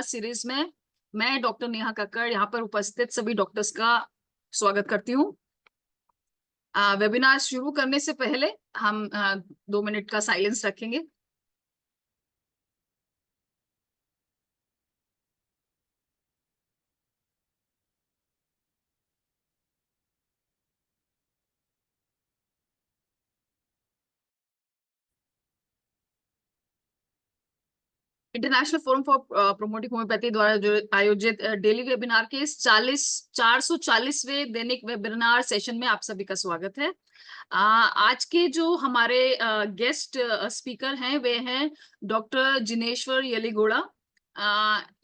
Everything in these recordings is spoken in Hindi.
सीरीज में मैं डॉक्टर नेहा कक्कड़ यहाँ पर उपस्थित सभी डॉक्टर्स का स्वागत करती हूँ। वेबिनार शुरू करने से पहले हम 2 मिनट का साइलेंस रखेंगे। International forum for promoting homeopathy द्वारा जो आयोजित डेली वेबिनार के इस 440वें दैनिक वेबिनार सेशन में आप सभी का स्वागत है। आज के जो हमारे गेस्ट स्पीकर हैं वे हैं डॉक्टर जिनेश्वर येलीगोड़ा।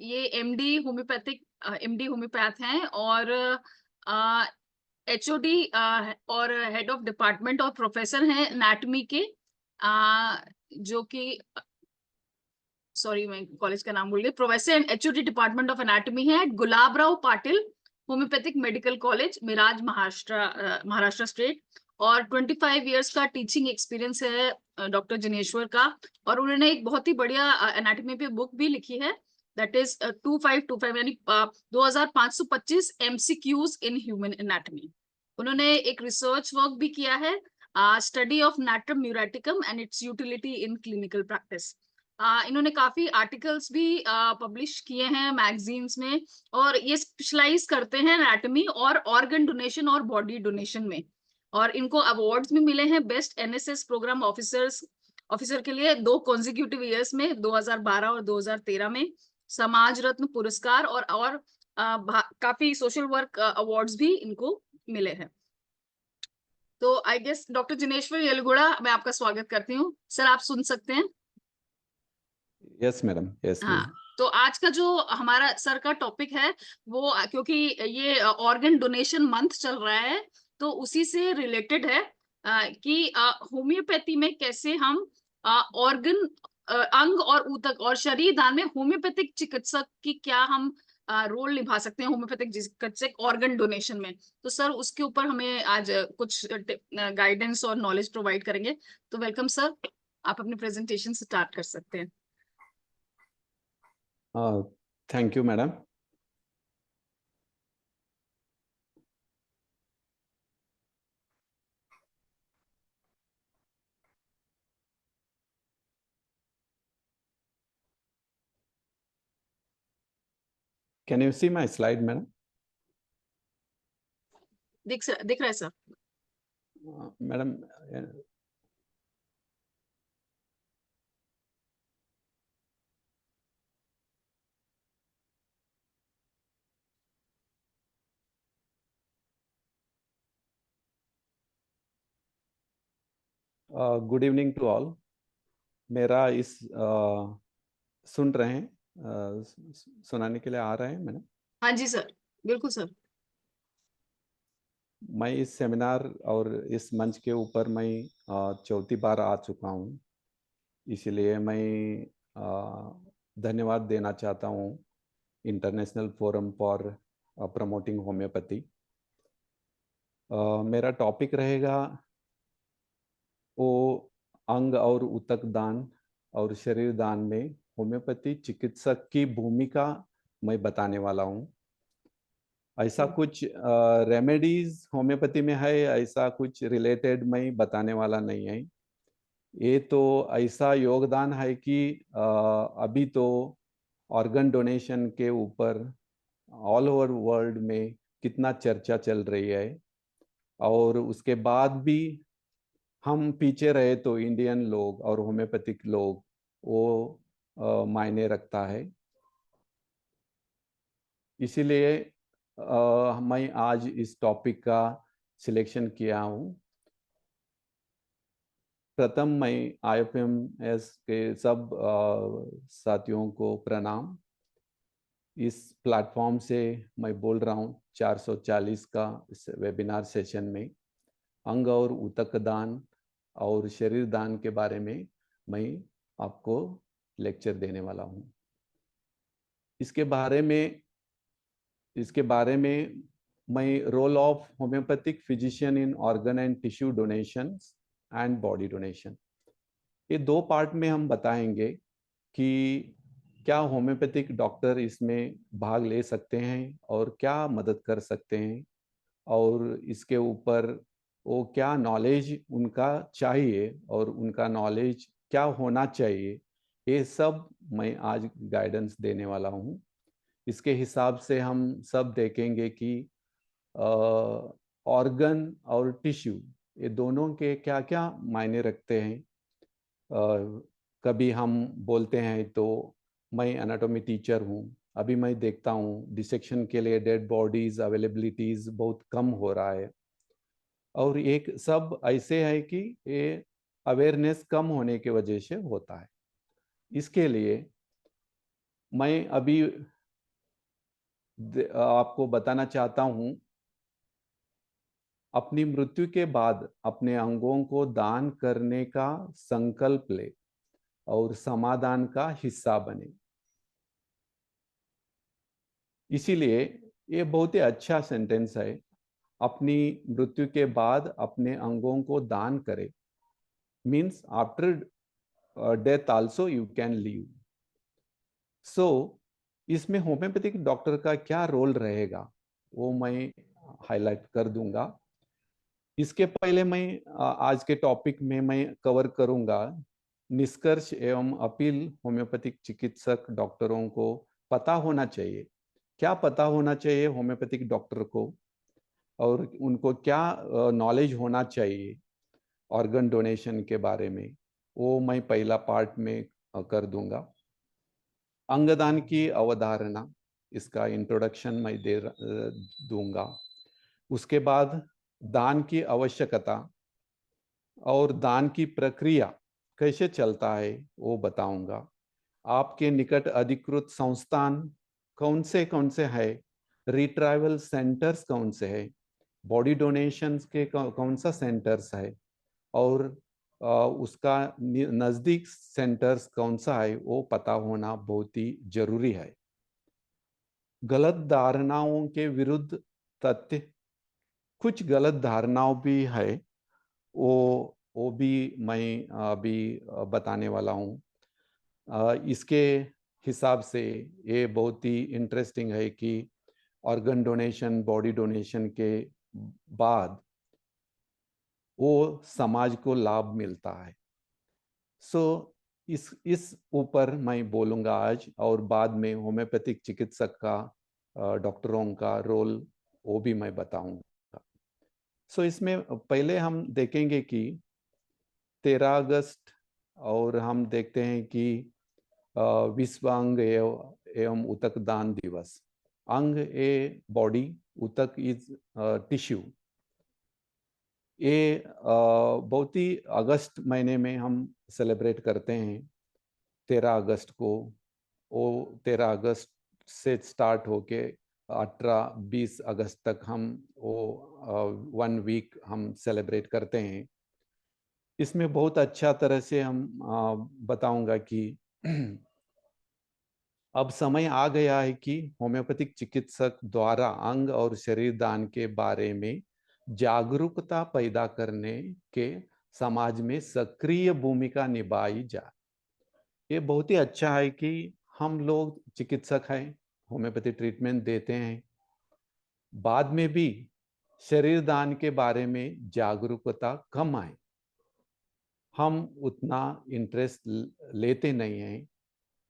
ये एमडी होम्योपैथ हैं और एचओडी और हेड ऑफ डिपार्टमेंट और प्रोफेसर हैं एनाटॉमी के, जो कि सॉरी मैं कॉलेज का नाम भूल गई। Professor and HOD department of anatomy है at Gulabrao Patil homoeopathic medical college Miraj Maharashtra state. और 25 इयर्स का टीचिंग एक्सपीरियंस है डॉक्टर जिनेश्वर का। और उन्होंने एक बहुत ही बढ़िया एनाटॉमी पे बुक भी लिखी है, दैट इज 2525 यानी 2525 एमसीक्यूज इन ह्यूमन एनाटॉमी। उन्होंने एक रिसर्च वर्क भी किया है, study of natrum muriaticum and its utility in clinical practice. इन्होंने काफी आर्टिकल्स भी पब्लिश किए हैं मैगजीन्स में, और ये स्पेशलाइज करते हैं एनाटॉमी और ऑर्गन डोनेशन और बॉडी डोनेशन में। और इनको अवार्ड्स भी मिले हैं बेस्ट एनएसएस प्रोग्राम ऑफिसर के लिए 2 कॉन्जिक्यूटिव ईयर्स में, 2012 और 2013 में समाज रत्न पुरस्कार और काफी सोशल वर्क अवार्ड्स भी इनको मिले हैं। तो आई गेस डॉक्टर जिनेश्वर येलगुड़ा, मैं आपका स्वागत करती हूँ। सर आप सुन सकते हैं? यस मैडम, यस हाँ, मैम। तो आज का जो हमारा सर का टॉपिक है वो, क्योंकि ये ऑर्गन डोनेशन मंथ चल रहा है तो उसी से रिलेटेड है कि होम्योपैथी में कैसे हम ऑर्गन अंग और ऊतक और शरीर दान में होम्योपैथिक चिकित्सक की क्या हम रोल निभा सकते हैं होम्योपैथिक चिकित्सक ऑर्गन डोनेशन में। तो सर उसके ऊपर हमें आज कुछ गाइडेंस और नॉलेज प्रोवाइड करेंगे। तो वेलकम सर, आप अपनी प्रेजेंटेशन स्टार्ट कर सकते हैं। Thank you madam. Can you see my slide madam? दिख रहा है sir? Madam, good evening to all. मेरा इस सुन रहे हैं, सुनाने के लिए आ रहे हैं मैडम? हाँ जी सर, बिल्कुल सर। मैं इस सेमिनार और इस मंच के ऊपर मैं चौथी बार आ चुका हूँ, इसलिए मैं धन्यवाद देना चाहता हूँ international forum for promoting homeopathy. मेरा टॉपिक रहेगा वो अंग और ऊतक दान और शरीर दान में होम्योपैथी चिकित्सक की भूमिका मैं बताने वाला हूँ। ऐसा कुछ रेमेडीज होम्योपैथी में है, ऐसा कुछ रिलेटेड मैं बताने वाला नहीं है। ये तो ऐसा योगदान है कि अभी तो ऑर्गन डोनेशन के ऊपर ऑल ओवर वर्ल्ड में कितना चर्चा चल रही है, और उसके बाद भी हम पीछे रहे तो इंडियन लोग और होम्योपैथिक लोग वो मायने रखता है। इसीलिए मैं आज इस टॉपिक का सिलेक्शन किया हूँ। प्रथम मैं आईएफएमएस के सब साथियों को प्रणाम। इस प्लेटफॉर्म से मैं बोल रहा हूँ 440 का वेबिनार सेशन में अंग और ऊतक दान और शरीर दान के बारे में मैं आपको लेक्चर देने वाला हूँ। इसके बारे में मैं role of homeopathic physician in organ and tissue donation and body donation, ये 2 पार्ट में हम बताएंगे कि क्या होम्योपैथिक डॉक्टर इसमें भाग ले सकते हैं और क्या मदद कर सकते हैं, और इसके ऊपर वो क्या नॉलेज उनका चाहिए और उनका नॉलेज क्या होना चाहिए, ये सब मैं आज गाइडेंस देने वाला हूँ। इसके हिसाब से हम सब देखेंगे कि ऑर्गन और टिश्यू ये दोनों के क्या क्या मायने रखते हैं। कभी हम बोलते हैं तो मैं एनाटॉमी टीचर हूँ, अभी मैं देखता हूँ डिसेक्शन के लिए डेड बॉडीज अवेलेबिलिटीज बहुत कम हो रहा है, और एक सब ऐसे है कि ये अवेयरनेस कम होने की वजह से होता है। इसके लिए मैं अभी आपको बताना चाहता हूँ, अपनी मृत्यु के बाद अपने अंगों को दान करने का संकल्प ले और समाधान का हिस्सा बने। इसीलिए ये बहुत ही अच्छा सेंटेंस है। अपनी मृत्यु के बाद अपने अंगों को दान करे, means after death also you can leave. So इसमें होम्योपैथिक डॉक्टर का क्या रोल रहेगा वो मैं हाईलाइट कर दूंगा। इसके पहले मैं आज के टॉपिक में मैं कवर करूंगा निष्कर्ष एवं अपील होम्योपैथिक चिकित्सक डॉक्टरों को पता होना चाहिए। क्या पता होना चाहिए होम्योपैथिक डॉक्टर को, और उनको क्या नॉलेज होना चाहिए ऑर्गन डोनेशन के बारे में, वो मैं पहला पार्ट में कर दूंगा। अंगदान की अवधारणा, इसका इंट्रोडक्शन मैं दूंगा। उसके बाद दान की आवश्यकता और दान की प्रक्रिया कैसे चलता है वो बताऊंगा। आपके निकट अधिकृत संस्थान कौन से है, रिट्राइवल सेंटर्स कौन से है, बॉडी डोनेशन के कौन सा सेंटर्स है, और उसका नज़दीक सेंटर्स कौन सा है वो पता होना बहुत ही जरूरी है। गलत धारणाओं के विरुद्ध तथ्य, कुछ गलत धारणाओं भी है, वो भी मैं अभी बताने वाला हूँ। इसके हिसाब से ये बहुत ही इंटरेस्टिंग है कि ऑर्गन डोनेशन बॉडी डोनेशन के बाद वो समाज को लाभ मिलता है। सो इस ऊपर मैं बोलूँगा आज, और बाद में होम्योपैथिक चिकित्सक का डॉक्टरों का रोल वो भी मैं बताऊंगा। सो इसमें पहले हम देखेंगे कि 13 अगस्त, और हम देखते हैं कि विश्व अंग एवं उतक दान दिवस। अंग ए बॉडी, उतक इज टिश्यू। ये बहुत ही अगस्त महीने में हम सेलिब्रेट करते हैं 13 अगस्त को। वो 13 अगस्त से स्टार्ट होके 18-20 अगस्त तक हम वो 1 वीक हम सेलिब्रेट करते हैं। इसमें बहुत अच्छा तरह से हम बताऊंगा कि अब समय आ गया है कि होम्योपैथिक चिकित्सक द्वारा अंग और शरीर दान के बारे में जागरूकता पैदा करने के समाज में सक्रिय भूमिका निभाई जाए। ये बहुत ही अच्छा है कि हम लोग चिकित्सक हैं, होम्योपैथी ट्रीटमेंट देते हैं, बाद में भी शरीर दान के बारे में जागरूकता कम आए, हम उतना इंटरेस्ट लेते नहीं हैं।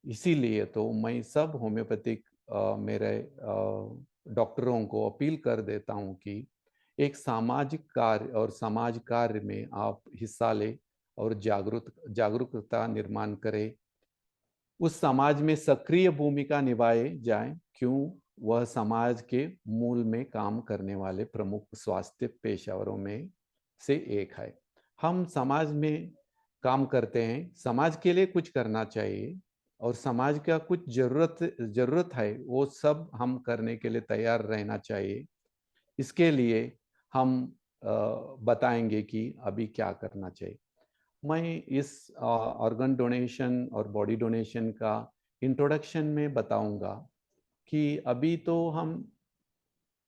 इसीलिए तो मैं सब होम्योपैथिक मेरे डॉक्टरों को अपील कर देता हूं कि एक सामाजिक कार्य और समाज कार्य में आप हिस्सा लें और जागरूकता निर्माण करें, उस समाज में सक्रिय भूमिका निभाए जाए। क्यों? वह समाज के मूल में काम करने वाले प्रमुख स्वास्थ्य पेशेवरों में से एक है। हम समाज में काम करते हैं, समाज के लिए कुछ करना चाहिए, और समाज का कुछ जरूरत है वो सब हम करने के लिए तैयार रहना चाहिए। इसके लिए हम बताएंगे कि अभी क्या करना चाहिए। मैं इस ऑर्गन डोनेशन और बॉडी डोनेशन का इंट्रोडक्शन में बताऊंगा कि अभी तो हम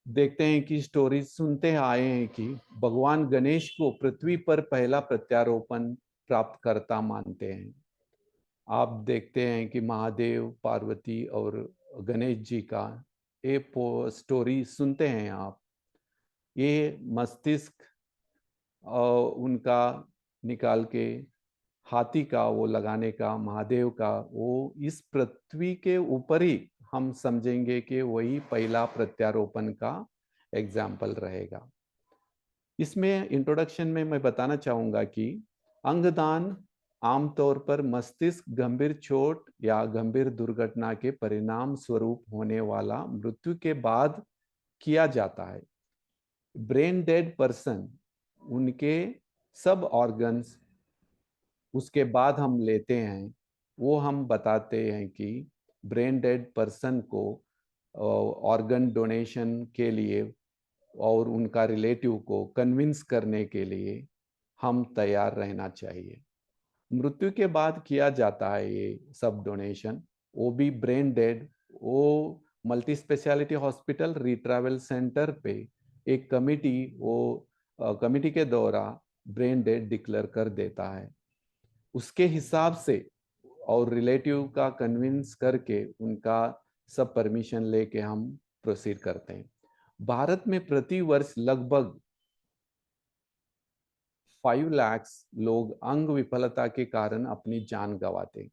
देखते हैं कि स्टोरीज सुनते आए हैं कि भगवान गणेश को पृथ्वी पर पहला प्रत्यारोपण प्राप्त करता मानते हैं, आप देखते हैं कि महादेव, पार्वती और गणेश जी का ये स्टोरी सुनते हैं आप। ये मस्तिष्क उनका निकाल के हाथी का वो लगाने का, महादेव का, वो इस पृथ्वी के ऊपर ही हम समझेंगे कि वही पहला प्रत्यारोपण का एग्जाम्पल रहेगा। इसमें इंट्रोडक्शन में मैं बताना चाहूंगा कि अंगदान आमतौर पर मस्तिष्क गंभीर चोट या गंभीर दुर्घटना के परिणाम स्वरूप होने वाला मृत्यु के बाद किया जाता है। ब्रेन डेड पर्सन, उनके सब ऑर्गन्स उसके बाद हम लेते हैं, वो हम बताते हैं कि ब्रेन डेड पर्सन को ऑर्गन डोनेशन के लिए और उनका रिलेटिव को कन्विंस करने के लिए हम तैयार रहना चाहिए। मृत्यु के बाद किया जाता है ये सब डोनेशन, वो भी ब्रेन डेड। वो मल्टी स्पेशलिटी हॉस्पिटल रिट्रावल सेंटर पे एक कमिटी, वो कमिटी के द्वारा ब्रेन डेड डिक्लेयर कर देता है। उसके हिसाब से और रिलेटिव का कन्विंस करके उनका सब परमिशन लेके हम प्रोसीड करते हैं। भारत में प्रति वर्ष लगभग 5 लाख लोग अंग विफलता के कारण अपनी जान गंवाते।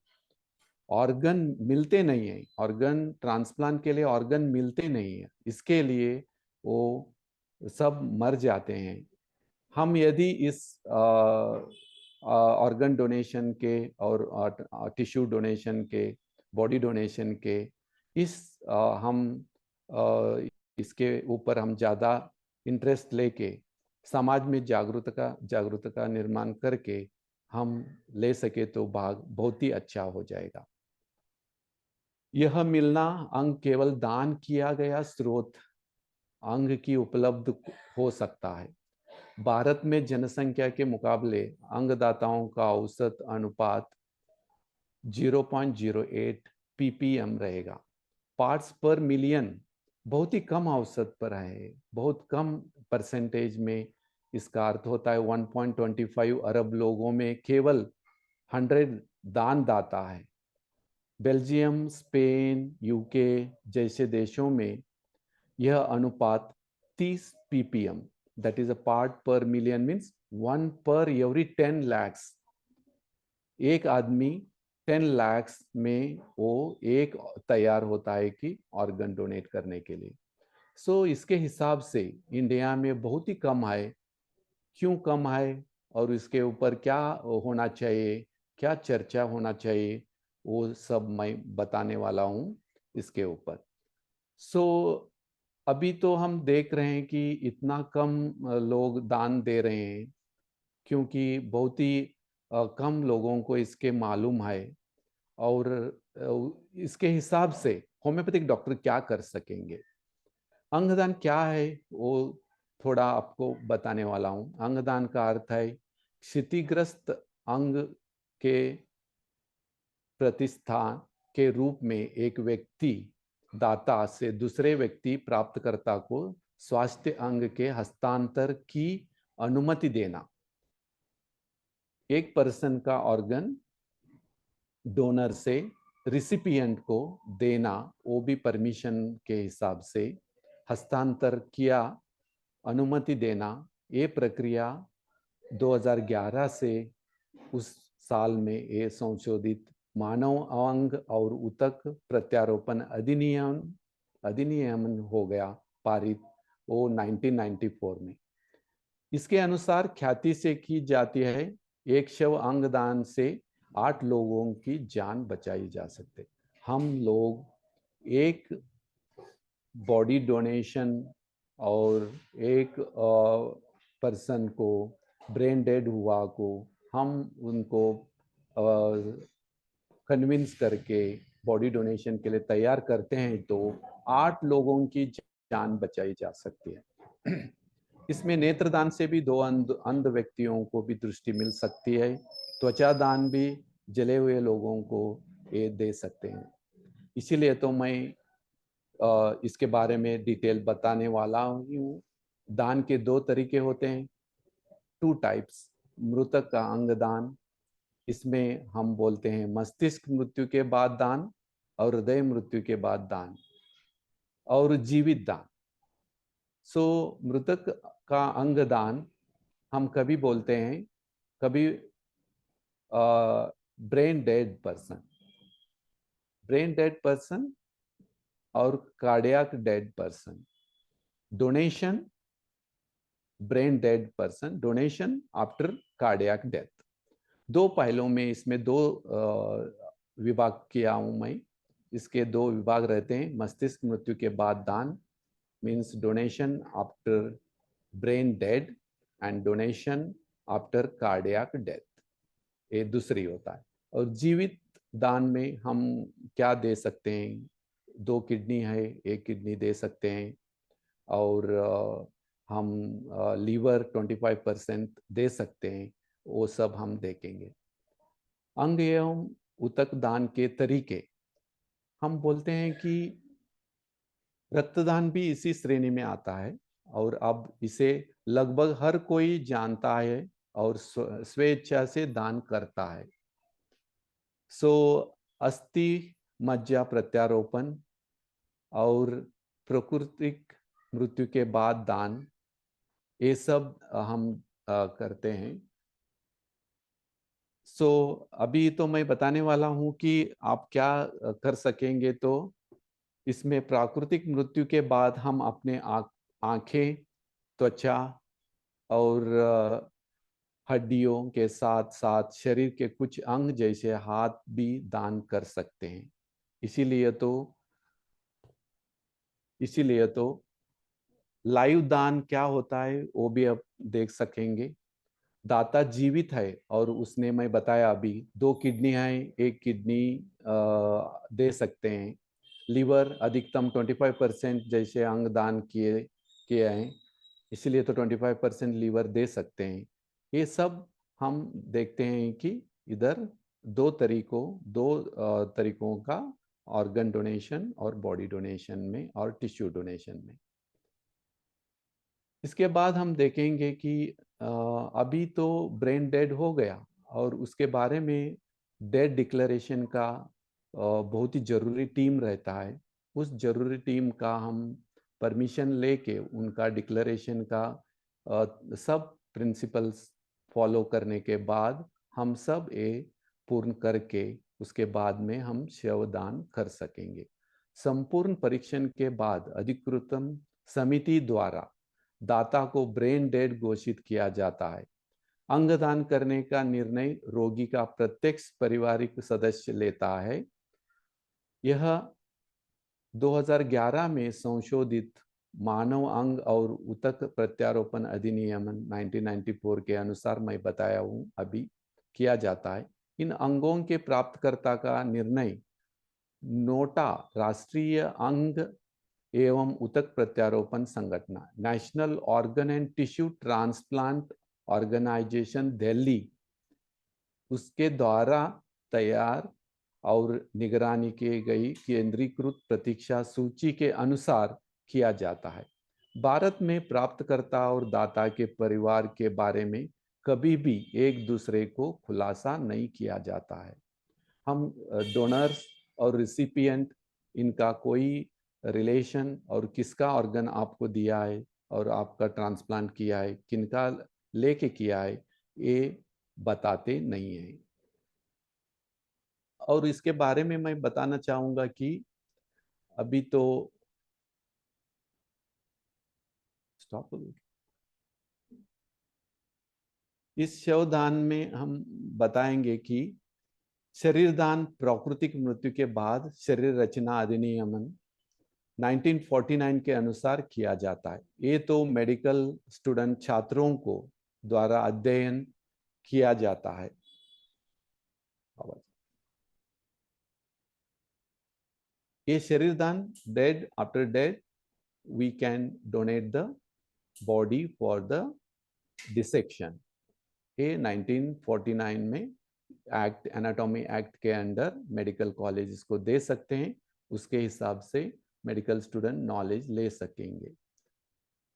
ऑर्गन मिलते नहीं है, ऑर्गन ट्रांसप्लांट के लिए ऑर्गन मिलते नहीं है, इसके लिए वो सब मर जाते हैं। हम यदि इस ऑर्गन डोनेशन के और टिश्यू डोनेशन के, बॉडी डोनेशन के इस हम इसके ऊपर हम ज़्यादा इंटरेस्ट लेके समाज में जागरूकता का निर्माण करके हम ले सके तो भाग बहुत ही अच्छा हो जाएगा। यह मिलना अंग केवल दान किया गया स्रोत अंग की उपलब्ध हो सकता है। भारत में जनसंख्या के मुकाबले अंगदाताओं का औसत अनुपात 0.08 ppm रहेगा। पार्ट्स पर मिलियन बहुत ही कम औसत पर है, बहुत कम परसेंटेज में इसका अर्थ होता है 1.25 अरब लोगों में केवल 100 दानदाता है। बेल्जियम, स्पेन, यूके जैसे देशों में यह अनुपात 30 ppm, that is a part पर मिलियन मीन्स 1 पर एवरी 10 lakhs। एक आदमी 10 लाख में वो एक तैयार होता है कि ऑर्गन डोनेट करने के लिए। सो इसके हिसाब से इंडिया में बहुत ही कम है। क्यों कम है और इसके ऊपर क्या होना चाहिए, क्या चर्चा होना चाहिए, वो सब मैं बताने वाला हूँ इसके ऊपर। सो अभी तो हम देख रहे हैं कि इतना कम लोग दान दे रहे हैं क्योंकि बहुत ही कम लोगों को इसके मालूम है। और इसके हिसाब से होम्योपैथिक डॉक्टर क्या कर सकेंगे। अंगदान क्या है वो थोड़ा आपको बताने वाला हूँ। अंगदान का अर्थ है क्षतिग्रस्त अंग के प्रतिस्थान के रूप में एक व्यक्ति दाता से दूसरे व्यक्ति प्राप्तकर्ता को स्वास्थ्य अंग के हस्तांतर की अनुमति देना। एक पर्सन का ऑर्गन डोनर से रिसिपिएंट को देना, वो भी परमिशन के हिसाब से हस्तांतर किया, अनुमति देना। ये प्रक्रिया 2011 से उस साल में ये संशोधित मानव अंग और ऊतक प्रत्यारोपण अधिनियम हो गया पारित, वो 1994 में। इसके अनुसार ख्याति से की जाती है, एक शव अंगदान से 8 लोगों की जान बचाई जा सकते। हम लोग एक बॉडी डोनेशन और एक पर्सन को ब्रेन डेड हुआ को हम उनको कन्विंस करके बॉडी डोनेशन के लिए तैयार करते हैं तो 8 लोगों की जान बचाई जा सकती है। इसमें नेत्रदान से भी 2 अंध व्यक्तियों को भी दृष्टि मिल सकती है। त्वचा दान भी जले हुए लोगों को ये दे सकते हैं। इसीलिए तो मैं इसके बारे में डिटेल बताने वाला हूँ। दान के 2 तरीके होते हैं, 2 टाइप्स। मृतक का अंग दान इसमें हम बोलते हैं मस्तिष्क मृत्यु के बाद दान और हृदय मृत्यु के बाद दान और जीवित दान। सो मृतक का अंग दान हम कभी बोलते हैं, कभी ब्रेन डेड पर्सन और cardiac dead person. Donation brain dead person, donation after cardiac death. दो पहलुओं में इसमें दो विभाग किया हूं मैं। इसके दो विभाग रहते हैं, मस्तिष्क मृत्यु के बाद दान means donation after brain dead and donation after cardiac death, ये दूसरी होता है। और जीवित दान में हम क्या दे सकते हैं, 2 किडनी है, 1 किडनी दे सकते हैं और हम लीवर 25% दे सकते हैं, वो सब हम देखेंगे। अंग एवं उतक दान के तरीके, हम बोलते हैं कि रक्तदान भी इसी श्रेणी में आता है और अब इसे लगभग हर कोई जानता है और स्वेच्छा से दान करता है। सो अस्थि मज्जा प्रत्यारोपण और प्राकृतिक मृत्यु के बाद दान, ये सब हम करते हैं। सो अभी तो मैं बताने वाला हूं कि आप क्या कर सकेंगे। तो इसमें प्राकृतिक मृत्यु के बाद हम अपने आंखें, त्वचा और हड्डियों के साथ साथ शरीर के कुछ अंग जैसे हाथ भी दान कर सकते हैं। इसीलिए तो लाइव दान क्या होता है वो भी अब देख सकेंगे। दाता जीवित है और उसने, मैं बताया अभी, 2 किडनी है, 1 किडनी दे सकते हैं। लीवर अधिकतम 25% जैसे अंग दान किए हैं, इसलिए तो 25% लीवर दे सकते हैं। ये सब हम देखते हैं कि इधर दो तरीकों का ऑर्गन डोनेशन और बॉडी डोनेशन में और टिश्यू डोनेशन में। इसके बाद हम देखेंगे कि अभी तो ब्रेन डेड हो गया और उसके बारे में डेड डिक्लेरेशन का बहुत ही जरूरी टीम रहता है। उस जरूरी टीम का हम परमिशन लेके उनका डिक्लेरेशन का सब प्रिंसिपल्स फॉलो करने के बाद हम सब ये पूर्ण करके उसके बाद में हम शवदान कर सकेंगे। संपूर्ण परीक्षण के बाद अधिकृतम समिति द्वारा दाता को ब्रेन डेड घोषित किया जाता है। अंगदान करने का निर्णय रोगी का प्रत्यक्ष पारिवारिक सदस्य लेता है। यह 2011 में संशोधित मानव अंग और उतक प्रत्यारोपण अधिनियम 1994 के अनुसार मैं बताया हूं अभी किया जाता है। इन अंगों के प्राप्तकर्ता का निर्णय नोटा, राष्ट्रीय अंग एवं उतक प्रत्यारोपण संगठन, national organ and tissue transplant organisation Delhi, उसके द्वारा तैयार और निगरानी की गई केंद्रीकृत प्रतीक्षा सूची के अनुसार किया जाता है। भारत में प्राप्तकर्ता और दाता के परिवार के बारे में कभी भी एक दूसरे को खुलासा नहीं किया जाता है। हम डोनर्स और रिसिपिएंट, इनका कोई रिलेशन और किसका ऑर्गन आपको दिया है और आपका ट्रांसप्लांट किया है, किनका लेके किया है, ये बताते नहीं है। और इसके बारे में मैं बताना चाहूंगा कि अभी तो स्टॉप हो गया। इस शवदान में हम बताएंगे कि शरीर दान प्राकृतिक मृत्यु के बाद शरीर रचना अधिनियम 1949 के अनुसार किया जाता है। ये तो मेडिकल स्टूडेंट छात्रों को द्वारा अध्ययन किया जाता है। ये शरीर दान, dead after dead we can donate the body for the dissection. ये 1949 में एक्ट, एनाटॉमी एक्ट के अंडर मेडिकल कॉलेज को दे सकते हैं। उसके हिसाब से मेडिकल स्टूडेंट नॉलेज ले सकेंगे।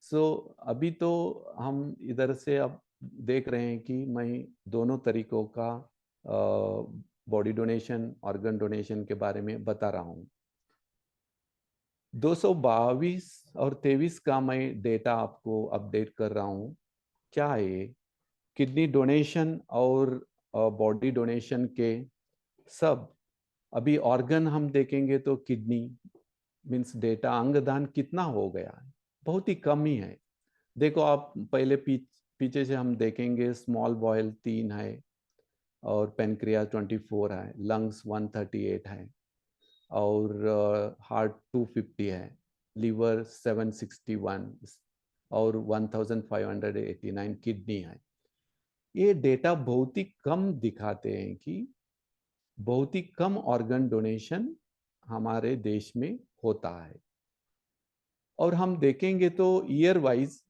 सो अभी तो हम इधर से अब देख रहे हैं कि मैं दोनों तरीकों का बॉडी डोनेशन, ऑर्गन डोनेशन के बारे में बता रहा हूँ। 222 और 23 का मैं डेटा आपको अपडेट कर रहा हूँ। क्या है ये? किडनी डोनेशन और बॉडी डोनेशन के सब अभी ऑर्गन हम देखेंगे तो किडनी मीन्स डेटा अंगदान कितना हो गया है, बहुत ही कम ही है। देखो आप पहले पीछे से हम देखेंगे, स्मॉल बॉयल 3 है और पेनक्रियास 24 है, लंग्स 138 है और हार्ट 250 है, लीवर 761 और 1589 किडनी है। ये डेटा बहुत ही कम दिखाते हैं कि बहुत ही कम ऑर्गन डोनेशन हमारे देश में होता है। और हम देखेंगे तो ईयर वाइज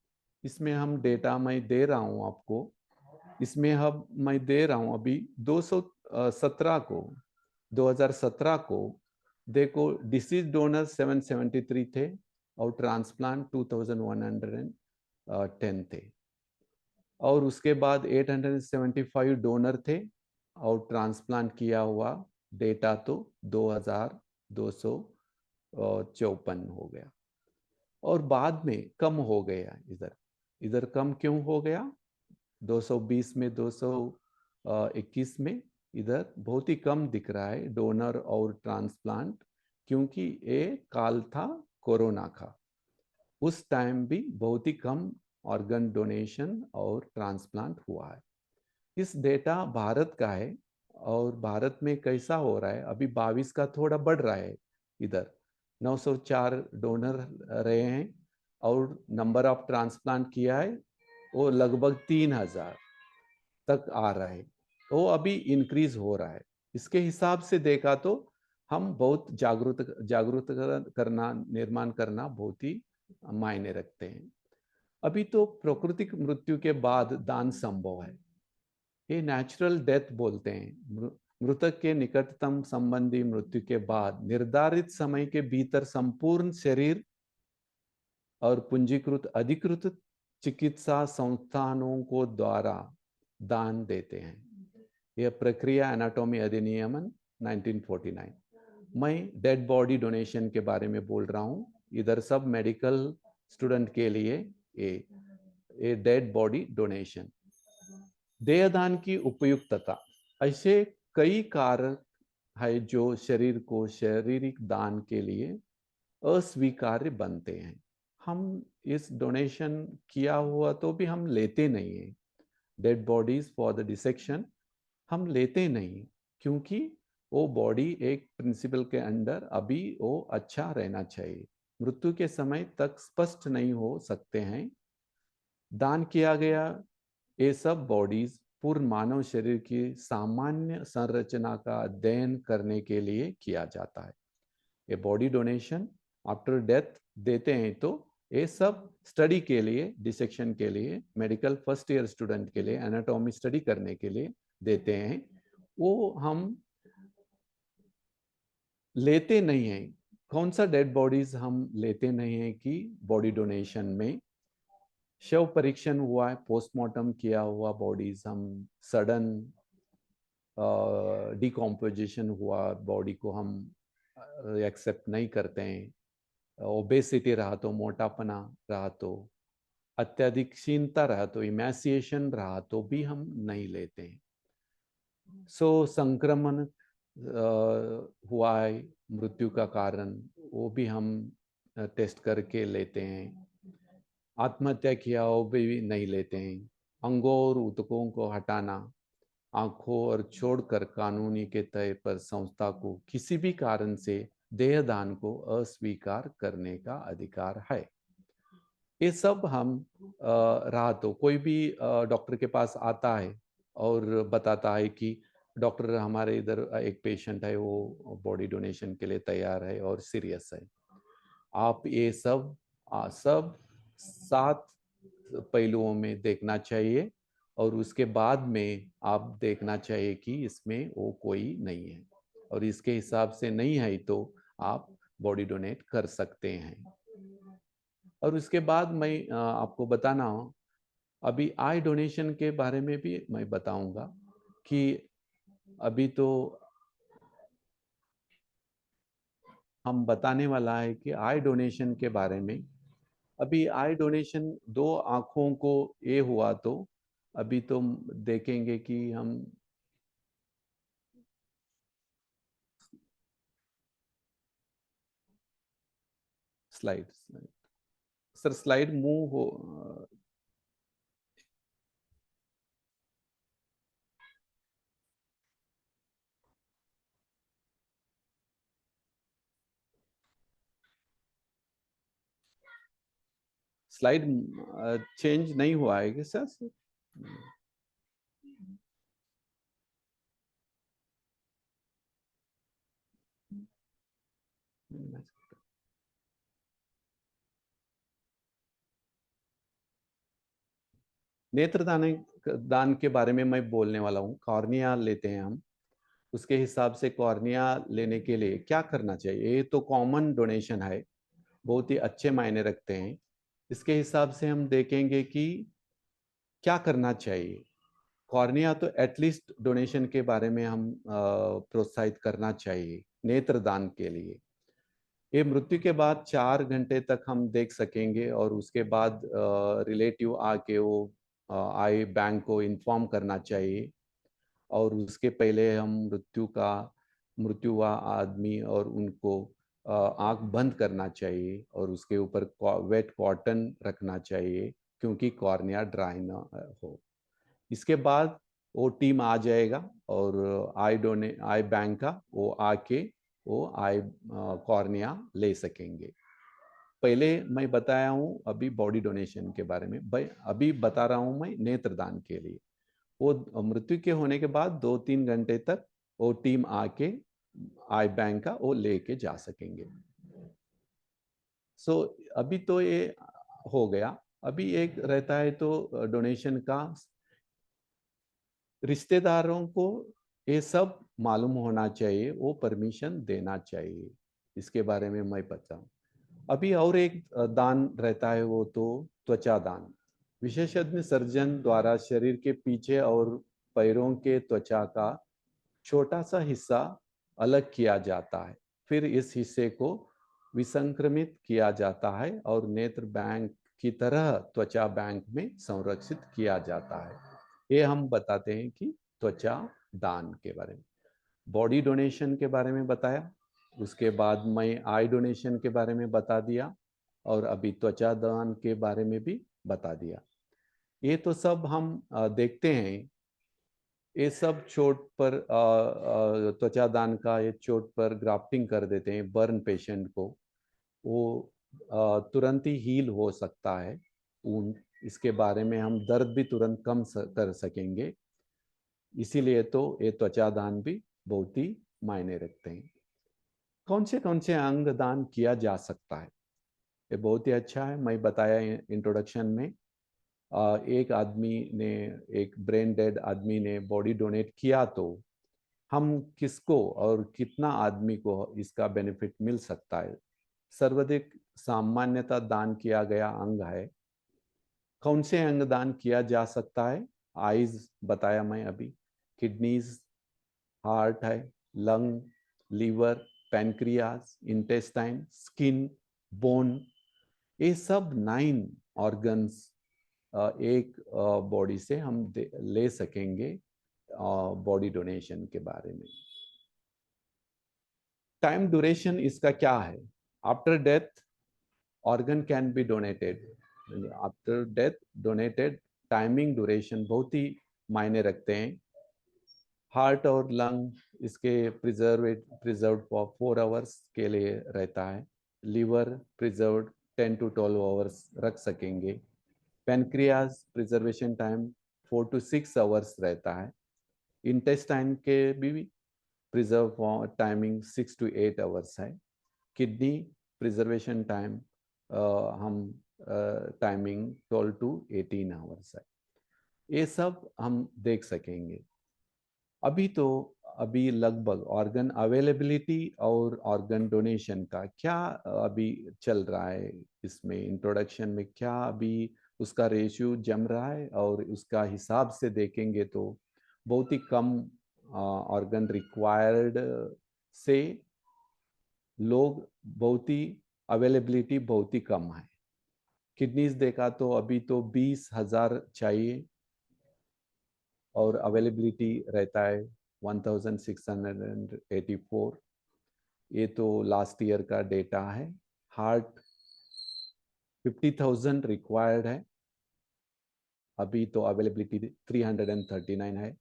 इसमें हम डेटा मैं दे रहा हूं आपको, इसमें हम मैं दे रहा हूं अभी 217 को 2017 को देखो, डिसीज डोनर 773 थे और ट्रांसप्लांट 2110 थे। और उसके बाद 875 डोनर थे और ट्रांसप्लांट किया हुआ डेटा तो 2254 हो गया। और बाद में कम हो गया, इधर कम क्यों हो गया? 220 में 221 में इधर बहुत ही कम दिख रहा है डोनर और ट्रांसप्लांट, क्योंकि ये काल था कोरोना का। उस टाइम भी बहुत ही कम ऑर्गन डोनेशन और ट्रांसप्लांट हुआ है। इस डेटा भारत का है और भारत में कैसा हो रहा है, अभी 22 का थोड़ा बढ़ रहा है। इधर 904 डोनर रहे हैं और नंबर ऑफ ट्रांसप्लांट किया है वो लगभग 3000 तक आ रहा है, वो अभी इंक्रीज हो रहा है। इसके हिसाब से देखा तो हम बहुत जागरूक करना, निर्माण करना बहुत ही मायने रखते हैं। अभी तो प्राकृतिक मृत्यु के बाद दान संभव है, ये नेचुरल डेथ बोलते हैं। मृतक के निकटतम संबंधी मृत्यु के बाद निर्धारित समय के भीतर संपूर्ण शरीर और पूंजीकृत अधिकृत चिकित्सा संस्थानों को द्वारा दान देते हैं। यह प्रक्रिया एनाटॉमी अधिनियमन 1949। मैं डेड बॉडी डोनेशन के बारे में बोल रहा हूँ। इधर सब मेडिकल स्टूडेंट के लिए ये डेड बॉडी डोनेशन। देहदान की उपयुक्तता, ऐसे कई कारक है जो शरीर को शारीरिक दान के लिए अस्वीकार्य बनते हैं। हम इस डोनेशन किया हुआ तो भी हम लेते नहीं हैं। Dead bodies for the dissection हम लेते नहीं, क्योंकि वो बॉडी एक प्रिंसिपल के अंडर अभी वो अच्छा रहना चाहिए, मृत्यु के समय तक स्पष्ट नहीं हो सकते हैं। दान किया गया ये सब बॉडीज पूर्ण मानव शरीर की सामान्य संरचना का अध्ययन करने के लिए किया जाता है। ये बॉडी डोनेशन आफ्टर डेथ देते हैं तो ये सब स्टडी के लिए, डिसेक्शन के लिए, मेडिकल फर्स्ट ईयर स्टूडेंट के लिए एनाटॉमी स्टडी करने के लिए देते हैं। वो हम लेते नहीं हैं। कौन सा डेड बॉडीज हम लेते नहीं हैं कि बॉडी डोनेशन में शव परीक्षण हुआ है, पोस्टमार्टम किया हुआ बॉडीज हम सडन डिकम्पोजिशन हुआ बॉडी को हम एक्सेप्ट नहीं करते हैं। ओबेसिटी रहा तो, मोटापना रहा तो, अत्यधिक क्षीणता रहा तो, इमैसिएशन रहा तो भी हम नहीं लेते हैं। संक्रमण हुआ है मृत्यु का कारण, वो भी हम टेस्ट करके लेते हैं। आत्महत्या किया वो भी नहीं लेते हैं। अंगों और ऊतकों को हटाना, आंखों और छोड़कर कानूनी के तय पर संस्था को किसी भी कारण से देहदान को अस्वीकार करने का अधिकार है। ये सब हम रहा तो कोई भी डॉक्टर के पास आता है और बताता है कि डॉक्टर हमारे इधर एक पेशेंट है, वो बॉडी डोनेशन के लिए तैयार है और सीरियस है। आप ये सब 7 पहलुओं में देखना चाहिए और उसके बाद में आप देखना चाहिए कि इसमें वो कोई नहीं है, और इसके हिसाब से नहीं है तो आप बॉडी डोनेट कर सकते हैं। और उसके बाद मैं आपको बताना हो, अभी आई डोनेशन के बारे में भी मैं बताऊंगा कि अभी तो हम बताने वाला है कि आई डोनेशन के बारे में। अभी आई डोनेशन दो आंखों को ये हुआ तो अभी तो देखेंगे कि हम स्लाइड सर स्लाइड मूव हो। स्लाइड चेंज नहीं हुआ है क्या सर? नेत्रदान दान के बारे में मैं बोलने वाला हूँ। कॉर्निया लेते हैं हम, उसके हिसाब से कॉर्निया लेने के लिए क्या करना चाहिए। ये तो कॉमन डोनेशन है, बहुत ही अच्छे मायने रखते हैं। इसके हिसाब से हम देखेंगे कि क्या करना चाहिए। कॉर्निया तो एटलीस्ट डोनेशन के बारे में हम प्रोत्साहित करना चाहिए नेत्रदान के लिए। ये मृत्यु के बाद 4 घंटे तक हम देख सकेंगे और उसके बाद रिलेटिव आके वो आई बैंक को इन्फॉर्म करना चाहिए। और उसके पहले हम मृत्यु हुआ आदमी और उनको आंख बंद करना चाहिए और उसके ऊपर वेट कॉटन रखना चाहिए, क्योंकि कॉर्निया ड्राई ना हो। इसके बाद वो टीम आ जाएगा और आई बैंक का वो आके वो आई कॉर्निया ले सकेंगे। पहले मैं बताया हूँ अभी बॉडी डोनेशन के बारे में, भाई अभी बता रहा हूँ मैं नेत्रदान के लिए। वो मृत्यु के होने के बाद 2-3 घंटे तक वो टीम आके आई बैंक का वो लेके जा सकेंगे। सो अभी तो ये हो गया। अभी एक रहता है तो डोनेशन का रिश्तेदारों को ये सब मालूम होना चाहिए, वो परमिशन देना चाहिए। इसके बारे में मैं बताऊं। अभी और एक दान रहता है, वो तो त्वचा दान। विशेषज्ञ सर्जन द्वारा शरीर के पीछे और पैरों के त्वचा का छोटा सा हिस्सा अलग किया जाता है। फिर इस हिस्से को विसंक्रमित किया जाता है और नेत्र बैंक की तरह त्वचा बैंक में संरक्षित किया जाता है। ये हम बताते हैं कि त्वचा दान के बारे में। बॉडी डोनेशन के बारे में बताया, उसके बाद मैं आई डोनेशन के बारे में बता दिया और अभी त्वचा दान के बारे में भी बता दिया। ये तो सब हम देखते हैं। ये सब चोट पर त्वचा दान का ये चोट पर ग्राफ्टिंग कर देते हैं बर्न पेशेंट को, वो तुरंत ही हील हो सकता है ऊन। इसके बारे में हम दर्द भी तुरंत कम कर सकेंगे। इसीलिए तो ये त्वचा दान भी बहुत ही मायने रखते हैं। कौन से अंग दान किया जा सकता है, ये बहुत ही अच्छा है। मैं बताया इंट्रोडक्शन में, एक आदमी ने, एक ब्रेन डेड आदमी ने बॉडी डोनेट किया तो हम किसको और कितना आदमी को इसका बेनिफिट मिल सकता है। सर्वाधिक सामान्यता दान किया गया अंग है। कौन से अंग दान किया जा सकता है? आईज बताया मैं अभी, किडनीज, हार्ट है, lung, liver, pancreas, intestine, skin, bone, ये सब 9 ऑर्गन्स एक बॉडी से हम ले सकेंगे बॉडी डोनेशन के बारे में। टाइम ड्यूरेशन इसका क्या है? After death organ can be donated. After death donated, timing duration बहुत ही मायने रखते हैं। हार्ट और लंग इसके प्रिजर्व फॉर 4 आवर्स के लिए रहता है। लीवर प्रिजर्व 10 to 12 आवर्स रख सकेंगे। Pancreas preservation time 4 to 6 hours रहता है। इंटेस्टाइन के भी प्रिजर्व टाइमिंग 6 to 8 आवर्स है। किडनी प्रिजर्वेशन टाइम हम टाइमिंग 12 to 18 आवर्स है। ये सब हम देख सकेंगे। अभी लगभग ऑर्गन अवेलेबिलिटी और ऑर्गन डोनेशन का क्या अभी चल रहा है, इसमें इंट्रोडक्शन में क्या अभी उसका रेशियो जम रहा है, और उसका हिसाब से देखेंगे तो बहुत ही कम ऑर्गन रिक्वायर्ड से लोग बहुत ही अवेलेबिलिटी बहुत ही कम है। किडनीज देखा तो अभी तो 20,000 चाहिए और अवेलेबिलिटी रहता है 1684। ये तो लास्ट ईयर का डेटा है। हार्ट 50,000 रिक्वायर्ड है, अभी तो अवेलेबिलिटी 339 है।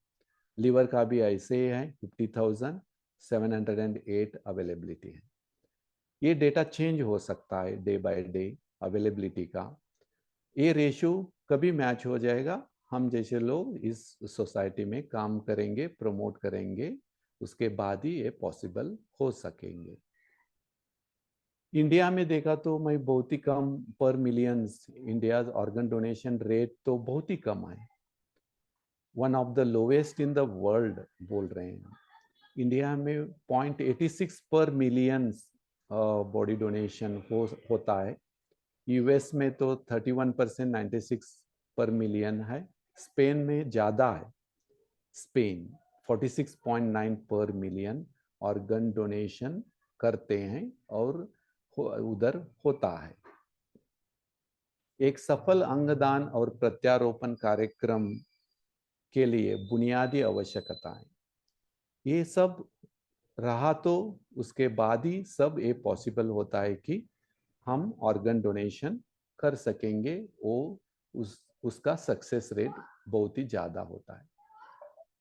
लिवर का भी ऐसे ही है, 50,708 अवेलेबिलिटी है। ये डेटा चेंज हो सकता है डे बाय डे अवेलेबिलिटी का। ये रेशियो कभी मैच हो जाएगा, हम जैसे लोग इस सोसाइटी में काम करेंगे, प्रमोट करेंगे, उसके बाद ही ये पॉसिबल हो सकेंगे। इंडिया में देखा तो मैं बहुत ही कम पर millions, India organ donation rate तो बहुत ही कम है, one of the lowest in the world बोल रहे हैं। इंडिया में 0.86 पर मिलियन बॉडी डोनेशन होता है। यूएस में तो 31%, 96 पर मिलियन है। स्पेन में ज़्यादा है, स्पेन 46.9 पर मिलियन ऑर्गन डोनेशन करते हैं और उधर होता है। एक सफल अंगदान और प्रत्यारोपण कार्यक्रम के लिए बुनियादी आवश्यकताएं, ये सब रहा तो उसके बाद ही सब ये पॉसिबल होता है कि हम ऑर्गन डोनेशन कर सकेंगे। वो उसका सक्सेस रेट बहुत ही ज़्यादा होता है।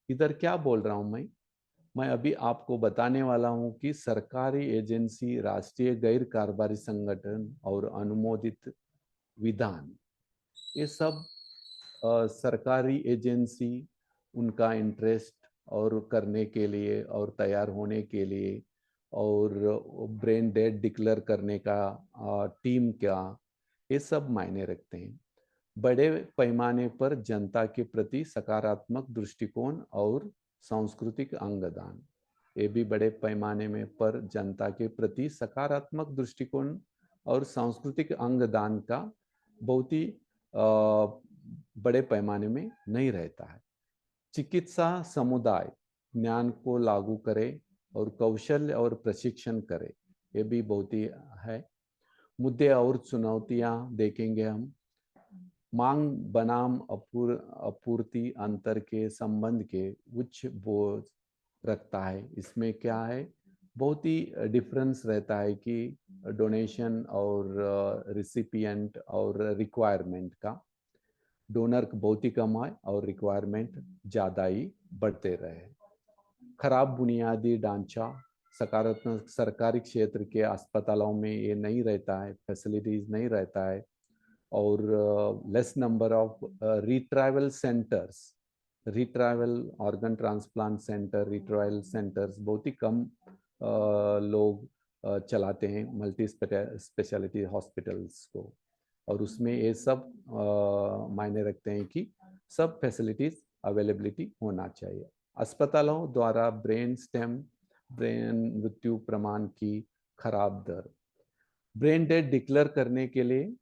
इधर क्या बोल रहा हूँ मैं अभी आपको बताने वाला हूँ कि सरकारी एजेंसी, राष्ट्रीय गैर कारोबारी संगठन और अनुमोदित विधान, ये सब सरकारी एजेंसी उनका इंटरेस्ट और करने के लिए और तैयार होने के लिए और ब्रेन डेड डिक्लेयर करने का टीम का, ये सब मायने रखते हैं। बड़े पैमाने पर जनता के प्रति सकारात्मक दृष्टिकोण और सांस्कृतिक अंगदान, ये भी बड़े पैमाने में पर जनता के प्रति सकारात्मक दृष्टिकोण और सांस्कृतिक अंगदान का बहुत ही बड़े पैमाने में नहीं रहता है। चिकित्सा समुदाय ज्ञान को लागू करे और कौशल और प्रशिक्षण करे, ये भी बहुत ही है। मुद्दे और चुनौतियां देखेंगे हम। मांग बनाम आपूर्ति अंतर के संबंध के उच्च बोझ रखता है। इसमें क्या है, बहुत ही डिफरेंस रहता है कि डोनेशन और रिसिपिएंट और रिक्वायरमेंट का। डोनर बहुत ही कम है और रिक्वायरमेंट ज़्यादा ही बढ़ते रहे। खराब बुनियादी ढांचा, सकारात्मक सरकारी क्षेत्र के अस्पतालों में ये नहीं रहता है, फैसिलिटीज नहीं रहता है, और less number of retrieval centres, retrieval organ transplant centre, retrieval centres बहुत ही कम लोग चलाते हैं मल्टी स्पेशलिटी हॉस्पिटल्स को, और उसमें ये सब मायने रखते हैं कि सब फैसिलिटीज अवेलेबिलिटी होना चाहिए। अस्पतालों द्वारा ब्रेन स्टेम, ब्रेन मृत्यु प्रमाण की खराब दर, ब्रेन डेड डिक्लेयर करने के लिए